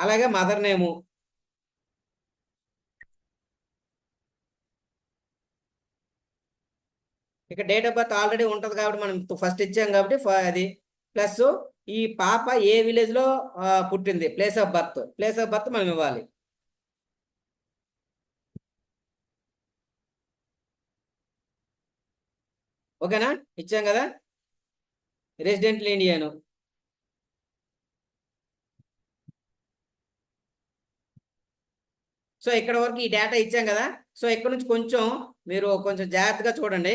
అలాగే మదర్ నేము. ఇక డేట్ ఆఫ్ బర్త్ ఆల్రెడీ ఉంటుంది కాబట్టి మనం ఫస్ట్ ఇచ్చాం కాబట్టి అది ప్లస్ ఈ పాప ఏ విలేజ్ లో పుట్టింది, ప్లేస్ ఆఫ్ బర్త్ మనం ఇవ్వాలి. ఓకేనా? ఇచ్చాం కదా. రెసిడెంట్ ఇండియాను. సో ఇక్కడ వరకు ఈ డేటా ఇచ్చాం కదా. సో ఇక్కడ నుంచి కొంచెం మీరు కొంచెం జాగ్రత్తగా చూడండి.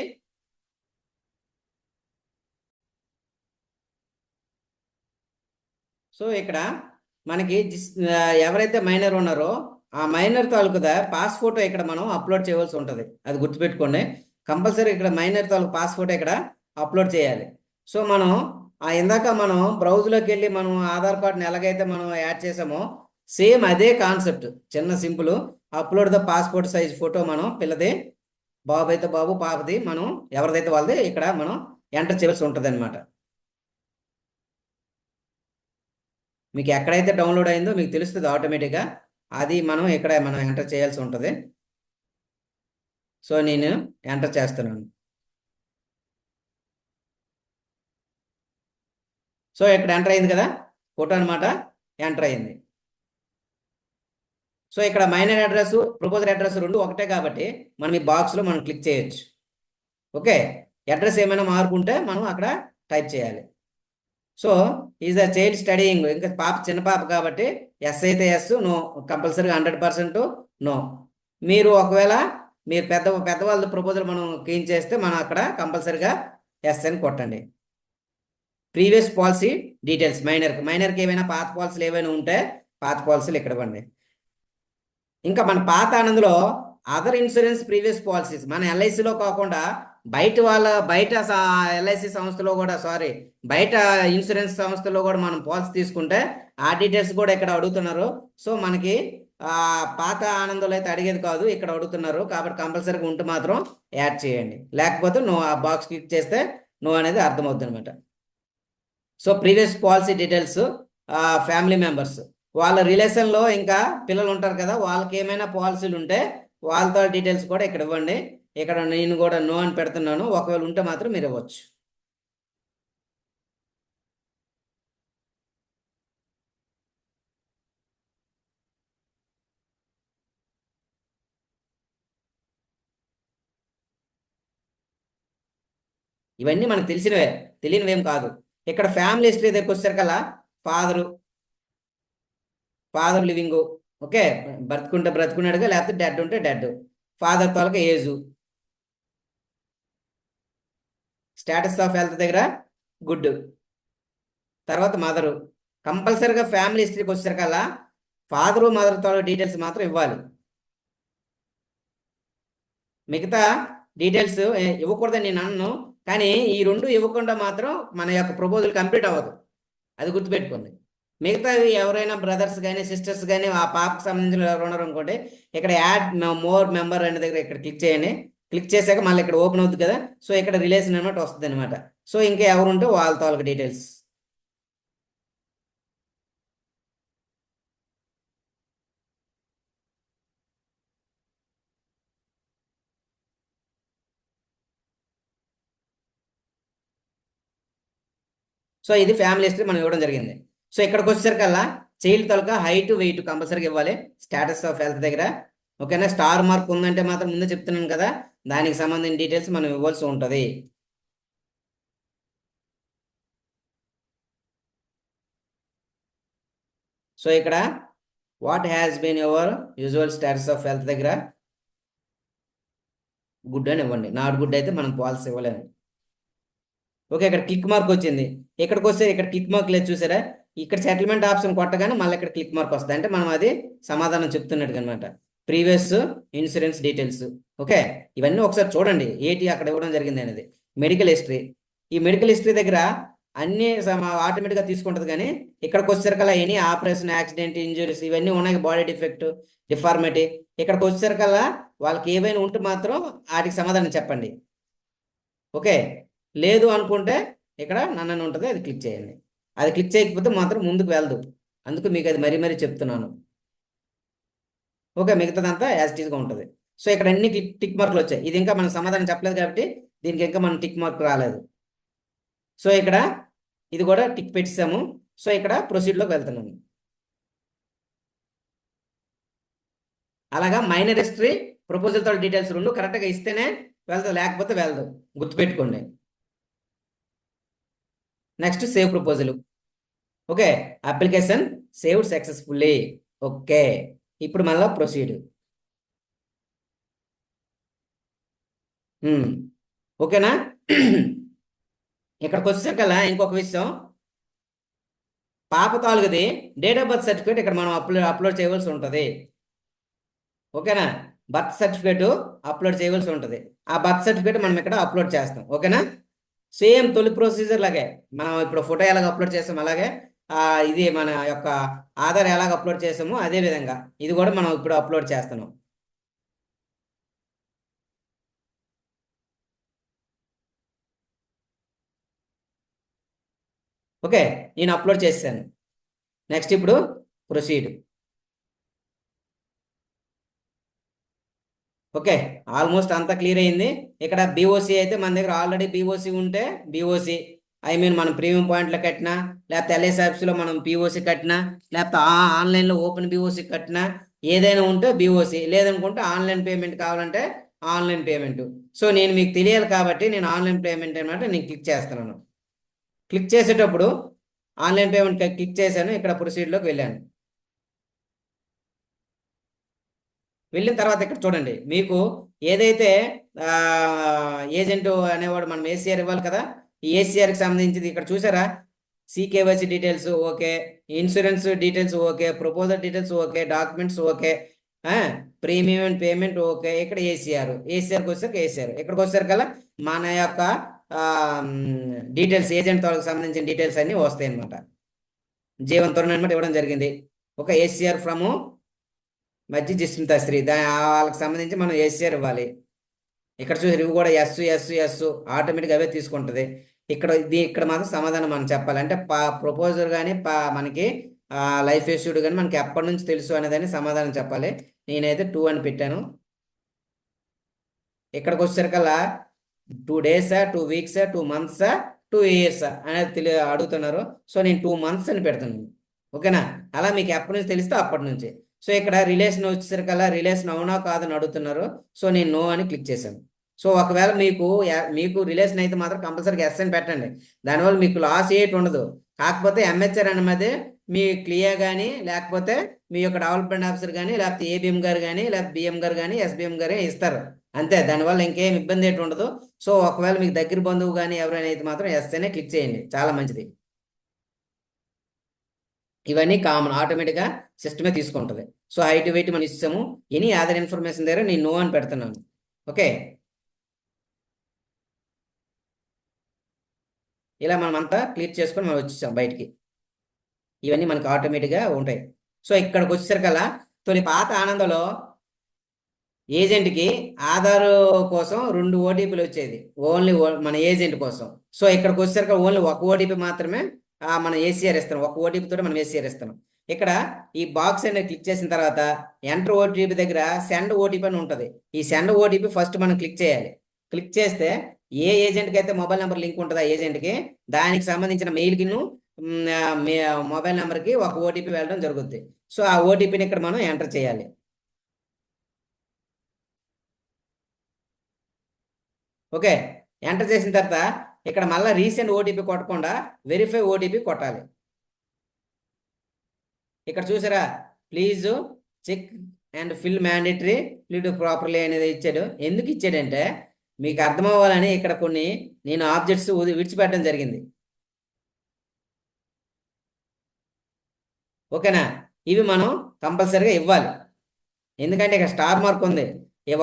సో ఇక్కడ మనకి ఎవరైతే మైనర్ ఉన్నారో ఆ మైనర్ తాలూకుదా పాస్ ఫోటో ఇక్కడ మనం అప్లోడ్ చేయవలసి ఉంటుంది. అది గుర్తుపెట్టుకోండి. కంపల్సరీ ఇక్కడ మైనర్ తాలూకు పాస్ ఫోటో ఇక్కడ అప్లోడ్ చేయాలి. సో మనం ఇందాక మనం బ్రౌజ్లోకి వెళ్ళి మనం ఆధార్ కార్డుని ఎలాగైతే మనం యాడ్ చేసామో సేమ్ అదే కాన్సెప్ట్, చిన్న simple. Upload the passport size photo మనం పిల్లది, బాబు అయితే బాబు, పాపది మనం ఎవరిదైతే వాళ్ళది ఇక్కడ మనం ఎంటర్ చేయవలసి ఉంటుంది అనమాట. మీకు ఎక్కడైతే డౌన్లోడ్ అయిందో మీకు తెలుస్తుంది ఆటోమేటిక్గా. అది మనం ఇక్కడ మనం ఎంటర్ చేయాల్సి ఉంటుంది. సో నేను ఎంటర్ చేస్తున్నాను. సో ఇక్కడ ఎంటర్ అయింది కదా ఫోటో అనమాట, ఎంటర్ అయింది. సో ఇక్కడ మైనర్ అడ్రస్, ప్రపోజర్ అడ్రస్ రెండు ఒకటే కాబట్టి మనం ఈ బాక్స్లో మనం క్లిక్ చేయొచ్చు. ఓకే, అడ్రస్ ఏమైనా మార్పుంటే మనం అక్కడ టైప్ చేయాలి. So is the child studying, ఇంకా పాప చిన్న పాప కాబట్టి ఎస్ అయితే ఎస్, నో కంపల్సరీగా 100% నో. మీరు ఒకవేళ మీరు పెద్దవాళ్ళ ప్రపోజల్ మనం క్లీన్ చేస్తే మనం అక్కడ కంపల్సరీగా ఎస్ అని కొట్టండి. ప్రీవియస్ పాలసీ డీటెయిల్స్ మైనర్కి ఏమైనా పాత పాలసీలు ఏమైనా ఉంటే పాత పాలసీలు ఇక్కడ ఇవ్వండి. ఇంకా మన పాత ఆనందులో అదర్ ఇన్సూరెన్స్ ప్రీవియస్ పాలసీస్ మన ఎల్ఐసిలో కాకుండా బయట ఎల్ఐసి సంస్థలో కూడా బయట ఇన్సూరెన్స్ సంస్థలో కూడా మనం పాలసీ తీసుకుంటే ఆ డీటెయిల్స్ కూడా ఇక్కడ అడుగుతున్నారు. సో మనకి పాత ఆనందంలో అయితే అడిగేది కాదు, ఇక్కడ అడుగుతున్నారు కాబట్టి కంపల్సరీగా ఉంటే మాత్రం యాడ్ చేయండి, లేకపోతే నో. ఆ బాక్స్ క్లిక్ చేస్తే నో అనేది అర్థమవుతుంది అనమాట. So previous policy details, family members వాళ్ళ రిలేషన్లో ఇంకా పిల్లలు ఉంటారు కదా, వాళ్ళకి ఏమైనా పాలసీలు ఉంటే వాళ్ళతో డీటెయిల్స్ కూడా ఇక్కడ ఇవ్వండి. ఇక్కడ నేను కూడా నో అని పెడుతున్నాను, ఒకవేళ ఉంటే మాత్రం మీరు ఇవ్వచ్చు. ఇవన్నీ మనకు తెలిసినవే, తెలియనివేం కాదు. ఇక్కడ ఫ్యామిలీ హిస్టరీ దగ్గరికి వచ్చేసరికల్లా ఫాదర్ లివింగ్, ఓకే, బ్రతుకుంటే బ్రతుకున్నాడుగా, లేకపోతే డెడ్ ఉంటే dead, father taluka age, status of health దగ్గర గుడ్. తర్వాత మదరు. కంపల్సరీగా ఫ్యామిలీ హిస్టరీకి వచ్చేసరికల్లా ఫాదరు మదర్ తో డీటెయిల్స్ మాత్రం ఇవ్వాలి. మిగతా డీటెయిల్స్ ఇవ్వకూడదని నేను అన్నాను, కానీ ఈ రెండు ఇవ్వకుండా మాత్రం మన యొక్క ప్రపోజల్ కంప్లీట్ అవ్వదు, అది గుర్తుపెట్టుకోండి. మిగతావి ఎవరైనా బ్రదర్స్ కానీ సిస్టర్స్ కానీ ఆ పాపకు సంబంధించిన ఎవరు ఉన్నారు అనుకోండి, ఇక్కడ యాడ్ మోర్ మెంబర్ అనే దగ్గర ఇక్కడ క్లిక్ చేయండి. క్లిక్ చేశాక మళ్ళీ ఇక్కడ ఓపెన్ అవుతుంది కదా, సో ఇక్కడ రిలేషన్ అనమాట వస్తుంది అనమాట. సో ఇంకా ఎవరు ఉంటే వాళ్ళతో వాళ్ళకి డీటెయిల్స్. సో ఇది ఫ్యామిలీ హిస్టరీ మనం ఇవ్వడం జరిగింది. సో ఇక్కడికి వచ్చేసరికల్లా చైల్డ్ తాలూకా హైట్ వెయిట్ కంపల్సరీగా ఇవ్వాలి స్టేటస్ ఆఫ్ హెల్త్ దగ్గర. ఓకేనా, స్టార్ మార్క్ ఉందంటే మాత్రం ముందే చెప్తున్నాను కదా, దానికి సంబంధించిన డీటెయిల్స్ మనం ఇవ్వాల్సి ఉంటుంది. సో ఇక్కడ what has been your usual status of health దగ్గర గుడ్ అని ఇవ్వండి. నాట్ గుడ్ అయితే మనం పాలసీ ఇవ్వలేము. ఓకే, ఇక్కడ క్లిక్ మార్క్ వచ్చింది. ఇక్కడికి వస్తే ఇక్కడ క్లిక్ మార్క్ లేదు చూసారా, ఇక్కడ సెటిల్మెంట్ ఆప్షన్ కొట్టగానే మళ్ళీ ఇక్కడ క్లిక్ మార్క్ వస్తుంది, అంటే మనం అది సమాధానం చెప్తున్నట్టు అనమాట. Previous insurance details. ఓకే, ఇవన్నీ ఒకసారి చూడండి ఏంటి అక్కడ ఇవ్వడం జరిగింది అనేది. మెడికల్ హిస్టరీ, ఈ మెడికల్ హిస్టరీ దగ్గర అన్ని ఆటోమేటిక్గా తీసుకుంటుంది, కానీ ఇక్కడికి వచ్చేసరికల్లా ఎనీ ఆపరేషన్, యాక్సిడెంట్, ఇంజురీస్ ఇవన్నీ ఉన్నాయి, బాడీ డిఫెక్ట్, డిఫార్మిటీ. ఇక్కడికి వచ్చేసరికల్లా వాళ్ళకి ఏవైనా ఉంటే మాత్రం వాటికి సమాధానం చెప్పండి. ఓకే, లేదు అనుకుంటే ఇక్కడ నన్ను ఉంటుంది, అది క్లిక్ చేయండి. అది క్లిక్ చేయకపోతే మాత్రం ముందుకు వెళ్దు, అందుకు మీకు అది మరీ చెప్తున్నాను. ఓకే, మిగతాదంతా యాజ్ ఇట్ ఈస్గా ఉంటుంది. సో ఇక్కడ అన్ని టిక్ మార్కులు వచ్చాయి. ఇది ఇంకా మనం సమాధానం చెప్పలేదు కాబట్టి దీనికి ఇంకా మనం టిక్ మార్క్ రాలేదు. సో ఇక్కడ ఇది కూడా టిక్ పెట్టేసాము. సో ఇక్కడ ప్రొసీడ్లోకి వెళ్తున్నాము. అలాగా మైనర్ హిస్టరీ, ప్రపోజల్ తో డీటెయిల్స్ రెండు కరెక్ట్గా ఇస్తేనే వెళ్తుంది, లేకపోతే వెళ్దు, గుర్తుపెట్టుకోండి. Next save proposal. Okay, application saved successfully. Okay, ఇప్పుడు మళ్ళీ ప్రొసీడ్. ఓకేనా, ఇక్కడికి వచ్చేసరికల్లా ఇంకొక విషయం, పాప తాలూకుది డేట్ ఆఫ్ బర్త్ సర్టిఫికేట్ ఇక్కడ మనం అప్లోడ్ చేయవలసి ఉంటుంది. ఓకేనా, బర్త్ సర్టిఫికేట్ అప్లోడ్ చేయవలసి ఉంటుంది. ఆ బర్త్ సర్టిఫికేట్ మనం ఇక్కడ అప్లోడ్ చేస్తాం. ఓకేనా, సేమ్ తొలి ప్రొసీజర్ లాగే మనం ఇప్పుడు ఫోటో ఎలాగ అప్లోడ్ చేస్తాం అలాగే ఇది మన యొక్క ఆధార్ ఎలాగ అప్లోడ్ చేసామో అదే విధంగా ఇది కూడా మనం ఇప్పుడు అప్లోడ్ చేస్తున్నాం. ఓకే, నేను అప్లోడ్ చేశాను. నెక్స్ట్ ఇప్పుడు ప్రొసీడ్. ఓకే, ఆల్మోస్ట్ అంతా క్లియర్ అయింది. ఇక్కడ బీఓసి అయితే మన దగ్గర ఆల్రెడీ బీఓసి ఉంటే బీఓసి, ఐ మీన్ మనం ప్రీమియం పాయింట్లో కట్టినా, లేకపోతే ఎల్ఐసి యాప్స్లో మనం బీఓసి కట్టినా, లేకపోతే ఆన్లైన్లో ఓపెన్ బీఓసి కట్టినా, ఏదైనా ఉంటే బీఓసి, లేదనుకుంటే ఆన్లైన్ పేమెంట్ కావాలంటే ఆన్లైన్ పేమెంట్. సో నేను మీకు తెలియాలి కాబట్టి నేను ఆన్లైన్ పేమెంట్ అనమాట నేను క్లిక్ చేస్తున్నాను. క్లిక్ చేసేటప్పుడు ఆన్లైన్ పేమెంట్ క్లిక్ చేశాను, ఇక్కడ ప్రొసీడ్లోకి వెళ్ళాను. వెళ్ళిన తర్వాత ఇక్కడ చూడండి, మీకు ఏదైతే ఏజెంట్ అనేవాడు మనం ఏసీఆర్ ఇవ్వాలి కదా, ఈ ఏసీఆర్కి సంబంధించింది ఇక్కడ చూసారా, CKYC details okay, insurance details okay, proposal details okay, documents okay, premium and payment okay. ఇక్కడ ఏసీఆర్కి వచ్చేసరికి ఏసీఆర్, ఇక్కడికి వచ్చేసరికల్లా మన యొక్క డీటెయిల్స్ ఏజెంట్ తో సంబంధించిన డీటెయిల్స్ అన్ని వస్తాయి అనమాట. జీవన్ తరుణ్ అనమాట ఇవ్వడం జరిగింది. ఒక ఏసీఆర్ ఫ్రమ్ మధ్య జిస్మితాశ్రీ, వాళ్ళకి సంబంధించి మనం ఏసీఆర్ ఇవ్వాలి. ఇక్కడ చూసి ఇవి కూడా ఎస్ ఆటోమేటిక్గా అవే తీసుకుంటుంది. ఇక్కడ మాత్రం సమాధానం మనం చెప్పాలి, అంటే ప్రపోజల్ కానీ మనకి లైఫ్ ఇష్యూడ్ కానీ మనకి ఎప్పటి నుంచి తెలుసు అనేదాన్ని సమాధానం చెప్పాలి. నేనైతే 2 అని పెట్టాను. ఇక్కడికి వచ్చేసరికల్లా 2 days 2 weeks 2 months 2 years అనేది అడుగుతున్నారు. సో నేను 2 months అని పెడుతున్నాను. ఓకేనా, అలా మీకు ఎప్పటి నుంచి తెలిస్తే అప్పటి నుంచి. సో ఇక్కడ రిలేషన్ వచ్చేసరికల్లా రిలేషన్ అవునా కాదని అడుగుతున్నారు. సో నేను నో అని క్లిక్ చేశాను. సో ఒకవేళ మీకు రిలేషన్ అయితే మాత్రం కంపల్సరీగా ఎస్ అని పెట్టండి, దానివల్ల మీకు లాస్ ఏటి ఉండదు. కాకపోతే ఎంహెచ్ఆర్ అనేది మీ క్లియర్ కానీ లేకపోతే మీ యొక్క డెవలప్మెంట్ ఆఫీసర్ కానీ లేకపోతే ఏబిఎం గారు కానీ లేకపోతే బిఎం గారు కానీ ఎస్బిఎం గారు ఇస్తారు, అంతే, దానివల్ల ఇంకేం ఇబ్బంది ఏంటి ఉండదు. సో ఒకవేళ మీకు దగ్గర బంధువు కానీ ఎవరైనా అయితే మాత్రం ఎస్ అనే క్లిక్ చేయండి, చాలా మంచిది. ఇవన్నీ కామన్, ఆటోమేటిక్గా సిస్టమే తీసుకుంటుంది. సో హైట్ వెయిట్ మనం ఇస్తాము, ఎనీ అదర్ ఇన్ఫర్మేషన్ దగ్గర నేను నో అని పెడుతున్నాను. ఓకే, ఇలా మనం అంతా క్లియర్ చేసుకొని మనం వచ్చేసాం బయటికి. ఇవన్నీ మనకు ఆటోమేటిక్గా ఉంటాయి. సో ఇక్కడికి వచ్చేసరికల్లా తొలి పాత ఆనందంలో ఏజెంట్కి ఆధార్ కోసం 2 ఓటీపీలు వచ్చేది, ఓన్లీ మన ఏజెంట్ కోసం. సో ఇక్కడికి వచ్చేసరికి ఓన్లీ ఒక ఓటీపీ మాత్రమే మనం ఏసీఆర్ ఇస్తాం, ఒక ఓటీపీ తోటి మనం ఏసీఆర్ ఇస్తాం. ఇక్కడ ఈ బాక్స్ అనేది క్లిక్ చేసిన తర్వాత ఎంటర్ ఓటీపీ దగ్గర సెండ్ ఓటీపీ అని ఉంటుంది. ఈ సెండ్ ఓటీపీ ఫస్ట్ మనం క్లిక్ చేయాలి. క్లిక్ చేస్తే ఏ ఏజెంట్కి అయితే మొబైల్ నెంబర్ లింక్ ఉంటుంది ఆ ఏజెంట్కి, దానికి సంబంధించిన మెయిల్కి మొబైల్ నెంబర్కి ఒక ఓటీపీ వెళ్ళడం జరుగుద్ది. సో ఆ ఓటీపీని ఇక్కడ మనం ఎంటర్ చేయాలి. ఓకే, ఎంటర్ చేసిన తర్వాత ఇక్కడ మళ్ళీ రీసెంట్ ఓటీపీ కొట్టకుండా వెరిఫై ఓటీపీ కొట్టాలి. ఇక్కడ చూసారా, please check and fill mandatory fill properly అనేది ఇచ్చాడు. ఎందుకు ఇచ్చాడంటే మీకు అర్థం అవ్వాలని ఇక్కడ కొన్ని నేను ఆబ్జెక్ట్స్ విడిచిపెట్టడం జరిగింది. ఓకేనా, ఇవి మనం కంపల్సరీగా ఇవ్వాలి, ఎందుకంటే ఇక్కడ స్టార్ మార్క్ ఉంది.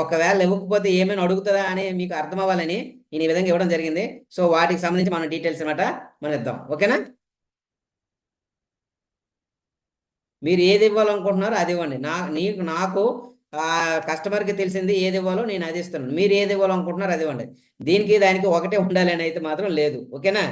ఒకవేళ ఇవ్వకపోతే ఏమైనా అడుగుతుందా అని మీకు అర్థం అవ్వాలని నేను ఈ విధంగా ఇవ్వడం జరిగింది. సో వాటికి సంబంధించి మన డీటెయిల్స్ అనమాట మనం ఇద్దాం. ఓకేనా, మీరు ఏది ఇవ్వాలనుకుంటున్నారో అది ఇవ్వండి. నాకు కస్టమర్కి తెలిసింది ఏది ఇవ్వాలో నేను అది ఇస్తున్నాను. మీరు ఏది ఇవ్వాలనుకుంటున్నారో అది ఇవ్వండి. దీనికి దానికి ఒకటే ఉండాలి అని అయితే మాత్రం లేదు. ఓకేనా,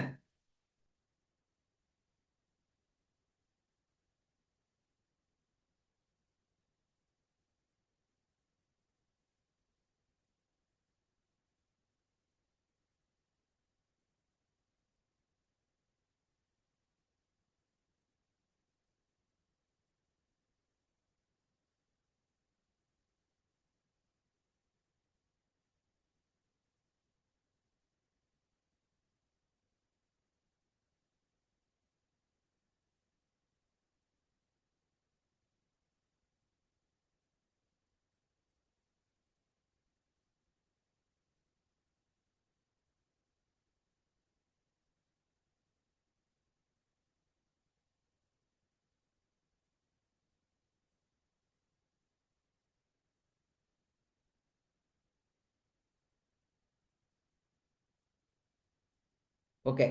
ఓకే.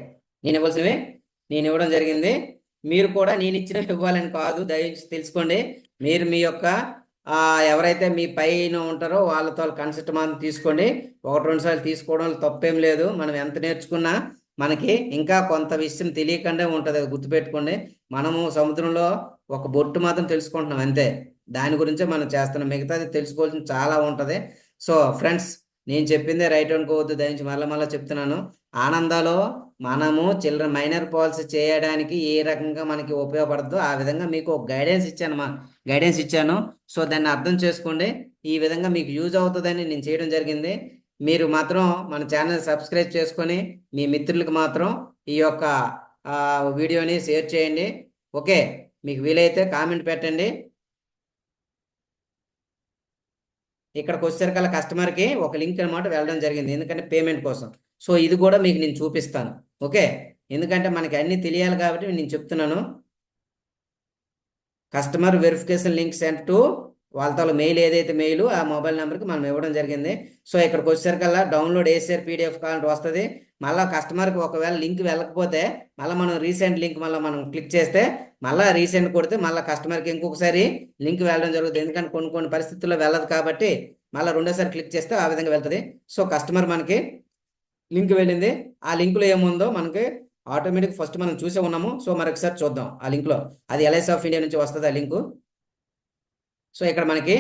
నేను ఇవ్వడం జరిగింది. మీరు కూడా నేను ఇచ్చినవి ఇవ్వాలని కాదు, దయచేసి తెలుసుకోండి. మీరు మీ యొక్క ఎవరైతే మీ పైన ఉంటారో వాళ్ళతో కన్సెప్ట్ మాత్రం తీసుకోండి. 1-2 సార్లు తీసుకోవడం తప్పేం లేదు. మనం ఎంత నేర్చుకున్నా మనకి ఇంకా కొంత విషయం తెలియకుండా ఉంటుంది, గుర్తుపెట్టుకోండి. మనము సముద్రంలో ఒక బొట్టు మాత్రం తెలుసుకుంటున్నాం అంతే, దాని గురించే మనం చేస్తున్నాం, మిగతాది తెలుసుకోవాల్సింది చాలా ఉంటుంది. సో ఫ్రెండ్స్, నేను చెప్పిందే రైట్ అనుకోవద్దు, దయచేసి మళ్ళీ చెప్తున్నాను. ఆనందాలో మనము చిల్డ్రన్ మైనర్ పాలసీ చేయడానికి ఏ రకంగా మనకి ఉపయోగపడుతుందో ఆ విధంగా మీకు ఒక గైడెన్స్ ఇచ్చాను. సో దాన్ని అర్థం చేసుకోండి. ఈ విధంగా మీకు యూజ్ అవుతుందని నేను చేయడం జరిగింది. మీరు మాత్రం మన ఛానల్ సబ్స్క్రైబ్ చేసుకొని మీ మిత్రులకు మాత్రం ఈ యొక్క వీడియోని షేర్ చేయండి. ఓకే, మీకు వీలైతే కామెంట్ పెట్టండి. ఇక్కడికి వచ్చేసరికల్లా కస్టమర్కి ఒక లింక్ అనమాట వెళ్ళడం జరిగింది, ఎందుకంటే పేమెంట్ కోసం. సో ఇది కూడా మీకు నేను చూపిస్తాను. ఓకే, ఎందుకంటే మనకి అన్నీ తెలియాలి కాబట్టి నేను చెప్తున్నాను. Customer verification link sent to వాళ్ళతో మెయిల్, ఏదైతే మెయిల్ ఆ మొబైల్ నెంబర్కి మనం ఇవ్వడం జరిగింది. సో ఇక్కడికి వచ్చేసరికల్లా డౌన్లోడ్ ఏసీఆర్ పీడిఎఫ్ కావాలంటే వస్తుంది. మళ్ళీ కస్టమర్కి ఒకవేళ లింక్ వెళ్ళకపోతే మళ్ళీ మనం రీసెంట్ లింక్ మనం క్లిక్ చేస్తే మళ్ళీ రీసెంట్ కొడితే మళ్ళీ కస్టమర్కి ఇంకొకసారి లింక్ వెళ్ళడం జరుగుతుంది, ఎందుకంటే కొన్ని పరిస్థితుల్లో వెళ్ళదు కాబట్టి మళ్ళీ రెండోసారి క్లిక్ చేస్తే ఆ విధంగా వెళ్తుంది. సో కస్టమర్ మనకి లింక్ వెళ్ళింది, ఆ లింక్లో ఏముందో మనకి ఆటోమేటిక్ ఫస్ట్ మనం చూసే ఉన్నాము. సో మరొకసారి చూద్దాం ఆ లింక్లో, అది ఎల్ఐసి ఆఫ్ ఇండియా నుంచి వస్తుంది ఆ లింకు. సో ఇక్కడ మనకి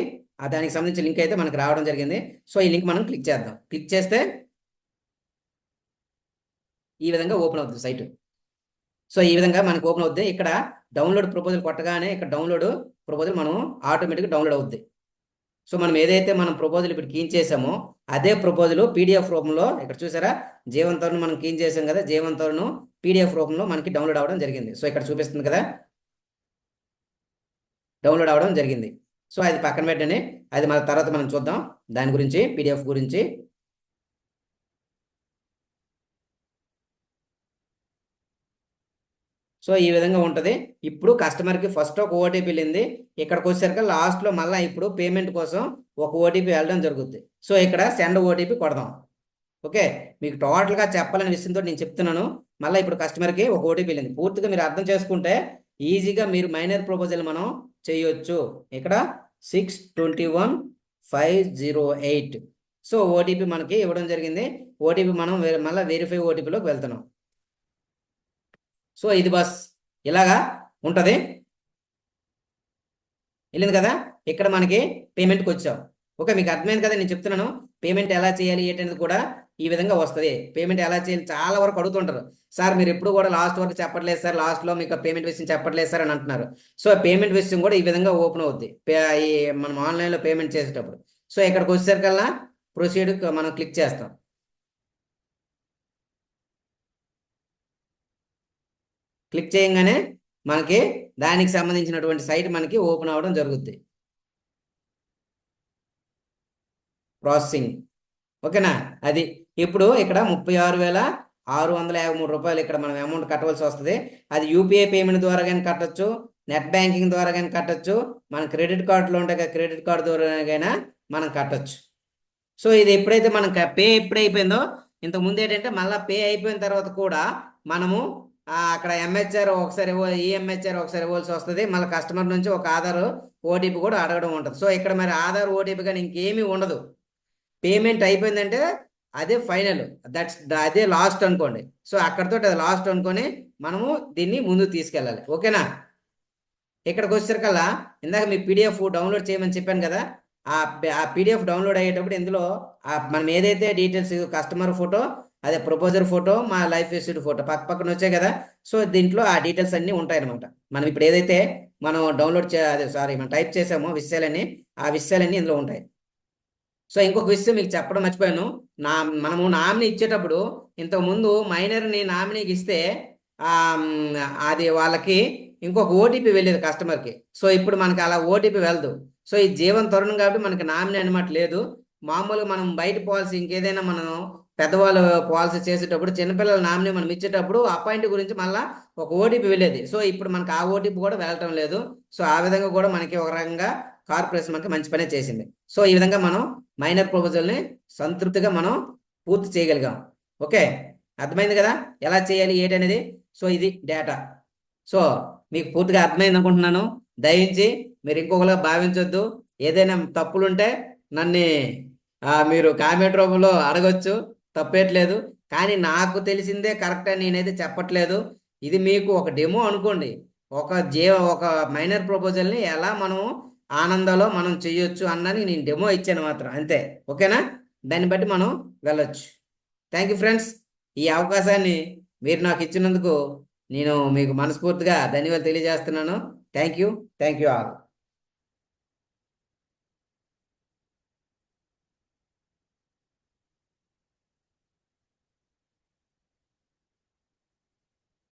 దానికి సంబంధించిన లింక్ అయితే మనకి రావడం జరిగింది. సో ఈ లింక్ మనం క్లిక్ చేద్దాం. క్లిక్ చేస్తే ఈ విధంగా ఓపెన్ అవుతుంది సైట్. సో ఈ విధంగా మనకు ఓపెన్ అవుద్ది. ఇక్కడ డౌన్లోడ్ ప్రపోజల్ కొట్టగానే ఇక్కడ డౌన్లోడ్ ప్రపోజల్ మనం ఆటోమేటిక్గా డౌన్లోడ్ అవుద్ది. సో మనం ఏదైతే మనం ప్రపోజల్ ఇప్పుడు కీన్ చేసామో అదే ప్రపోజల్ పీడిఎఫ్ రూపంలో ఇక్కడ చూసారా, జీవన్ తరుణ్ మనం కీన్ చేసాం కదా, జీవన్ తరుణ్ పీడిఎఫ్ రూపంలో మనకి డౌన్లోడ్ అవ్వడం జరిగింది. సో ఇక్కడ చూపిస్తుంది కదా, డౌన్లోడ్ అవ్వడం జరిగింది. సో అది పక్కన పెట్టండి. అది మన తర్వాత మనం చూద్దాం దాని గురించి, పీడిఎఫ్ గురించి. సో ఈ విధంగా ఉంటుంది. ఇప్పుడు కస్టమర్కి ఫస్ట్ ఒక ఓటీపీ వెళ్ళింది. ఇక్కడికి వచ్చేసరికి లాస్ట్లో మళ్ళీ ఇప్పుడు పేమెంట్ కోసం ఒక ఓటీపీ వెళ్ళడం జరుగుతుంది. సో ఇక్కడ సెండ్ ఓటీపీ కొడదాం. ఓకే, మీకు టోటల్గా చెప్పాలని విషయంతో నేను చెప్తున్నాను. మళ్ళీ ఇప్పుడు కస్టమర్కి ఒక ఓటీపీ వెళ్ళింది. పూర్తిగా మీరు అర్థం చేసుకుంటే ఈజీగా మీరు మైనర్ ప్రపోజల్ మనం చేయొచ్చు. ఇక్కడ 621508. సో ఓటీపీ మనకి ఇవ్వడం జరిగింది. ఓటీపీ మనం మళ్ళీ వెరిఫై ఓటీపీలోకి వెళ్తున్నాం. సో ఇది బస్ ఇలాగా ఉంటుంది. వెళ్ళింది కదా, ఇక్కడ మనకి పేమెంట్కి వచ్చాం. ఓకే, మీకు అర్థమైంది కదా నేను చెప్తున్నాను. పేమెంట్ ఎలా చేయాలి ఏంటనేది కూడా ఈ విధంగా వస్తుంది. పేమెంట్ ఎలా చేయాలి చాలా వరకు అడుగుతుంటారు. సార్ మీరు ఎప్పుడు కూడా లాస్ట్ వరకు చెప్పట్లేదు సార్, లాస్ట్లో మీకు పేమెంట్ విషయం చెప్పట్లేదు సార్ అని అంటున్నారు. సో పేమెంట్ విషయం కూడా ఈ విధంగా ఓపెన్ అవుద్ది ఈ మనం ఆన్లైన్లో పేమెంట్ చేసేటప్పుడు. సో ఇక్కడికి వచ్చేసరికల్లా ప్రొసీడ్ మనం క్లిక్ చేస్తాం. క్లిక్ చేయగానే మనకి దానికి సంబంధించినటువంటి సైట్ మనకి ఓపెన్ అవ్వడం జరుగుద్ది. ప్రాసెసింగ్. ఓకేనా, అది ఇప్పుడు ఇక్కడ 36,653 రూపాయలు ఇక్కడ మనం అమౌంట్ కట్టవలసి వస్తుంది. అది యూపీఐ పేమెంట్ ద్వారా కానీ కట్టచ్చు, నెట్ బ్యాంకింగ్ ద్వారా కానీ కట్టచ్చు, మన క్రెడిట్ కార్డులో ఉంటే క్రెడిట్ కార్డు ద్వారా మనం కట్టచ్చు. సో ఇది ఎప్పుడైతే మనం పే ఎప్పుడైపోయిందో, ఇంతకుముందు ఏంటంటే మళ్ళీ పే అయిపోయిన తర్వాత కూడా మనము అక్కడ ఎంహెచ్ఆర్ ఒకసారి ఈఎంహెచ్ఆర్ ఒకసారి ఇవ్వాల్సి వస్తుంది. మళ్ళీ కస్టమర్ నుంచి ఒక ఆధార్ ఓటీపీ కూడా అడగడం ఉంటుంది. సో ఇక్కడ మరి ఆధార్ ఓటీపీ కానీ ఇంకేమీ ఉండదు. పేమెంట్ అయిపోయిందంటే అదే ఫైనల్, అదే లాస్ట్ అనుకోండి. సో అక్కడితో అది లాస్ట్ అనుకొని మనము దీన్ని ముందుకు తీసుకెళ్ళాలి. ఓకేనా, ఇక్కడికి వచ్చేసరికల్లా ఇందాక మీ పీడిఎఫ్ డౌన్లోడ్ చేయమని చెప్పాను కదా, ఆ పీడిఎఫ్ డౌన్లోడ్ అయ్యేటప్పుడు ఇందులో మనం ఏదైతే డీటెయిల్స్ కస్టమర్ ఫోటో, అదే ప్రపోజర్ ఫోటో, మా లైఫ్ హిస్టరీ ఫోటో పక్క పక్కన వచ్చాయి కదా. సో దీంట్లో ఆ డీటెయిల్స్ అన్నీ ఉంటాయన్నమాట. మనం ఇప్పుడు ఏదైతే మనం మనం టైప్ చేసామో విషయాలన్నీ, ఆ విషయాలన్నీ ఇందులో ఉంటాయి. సో ఇంకొక విషయం మీకు చెప్పడం మర్చిపోయాను. మనము నామినీ ఇచ్చేటప్పుడు ఇంతకుముందు మైనర్ని నామినీకి ఇస్తే అది వాళ్ళకి ఇంకొక ఓటీపీ వెళ్ళేది కస్టమర్కి. సో ఇప్పుడు మనకి అలా ఓటీపీ వెళ్ళదు. సో ఈ జీవన్ తరుణం కాబట్టి మనకి నామినీ అనమాట లేదు. మామూలుగా మనం బయట పాలసీ ఇంకేదైనా మనం పెద్దవాళ్ళు పాలసీ చేసేటప్పుడు చిన్నపిల్లల నామినీ మనం ఇచ్చేటప్పుడు అపాయింట్ గురించి మళ్ళీ ఒక ఓటీపీ వెళ్ళేది. సో ఇప్పుడు మనకి ఆ ఓటీపీ కూడా వెళ్ళటం లేదు. సో ఆ విధంగా కూడా మనకి ఒక రకంగా కార్పొరేషన్ మనకి మంచి పనే చేసింది. సో ఈ విధంగా మనం మైనర్ ప్రపోజల్ని సంతృప్తిగా మనం పూర్తి చేయగలిగాం. ఓకే, అర్థమైంది కదా ఎలా చేయాలి ఏంటి అనేది. సో ఇది డేటా. సో మీకు పూర్తిగా అర్థమైంది అనుకుంటున్నాను. దయించి మీరు ఇంకొకలా భావించొద్దు. ఏదైనా తప్పులుంటే నన్ను మీరు కామెంట్ రూపంలో అడగొచ్చు, తప్పేట్లేదు. కానీ నాకు తెలిసిందే కరెక్ట్ అని నేనైతే చెప్పట్లేదు. ఇది మీకు ఒక డెమో అనుకోండి. ఒక మైనర్ ప్రపోజల్ని ఎలా మనము ఆనందంలో మనం చెయ్యొచ్చు అన్నది నేను డెమో ఇచ్చాను మాత్రం, అంతే. ఓకేనా, దాన్ని బట్టి మనం వెళ్ళొచ్చు. Thank you friends. ఈ అవకాశాన్ని మీరు నాకు ఇచ్చినందుకు నేను మీకు మనస్ఫూర్తిగా ధన్యవాదాలు తెలియజేస్తున్నాను. Thank you all.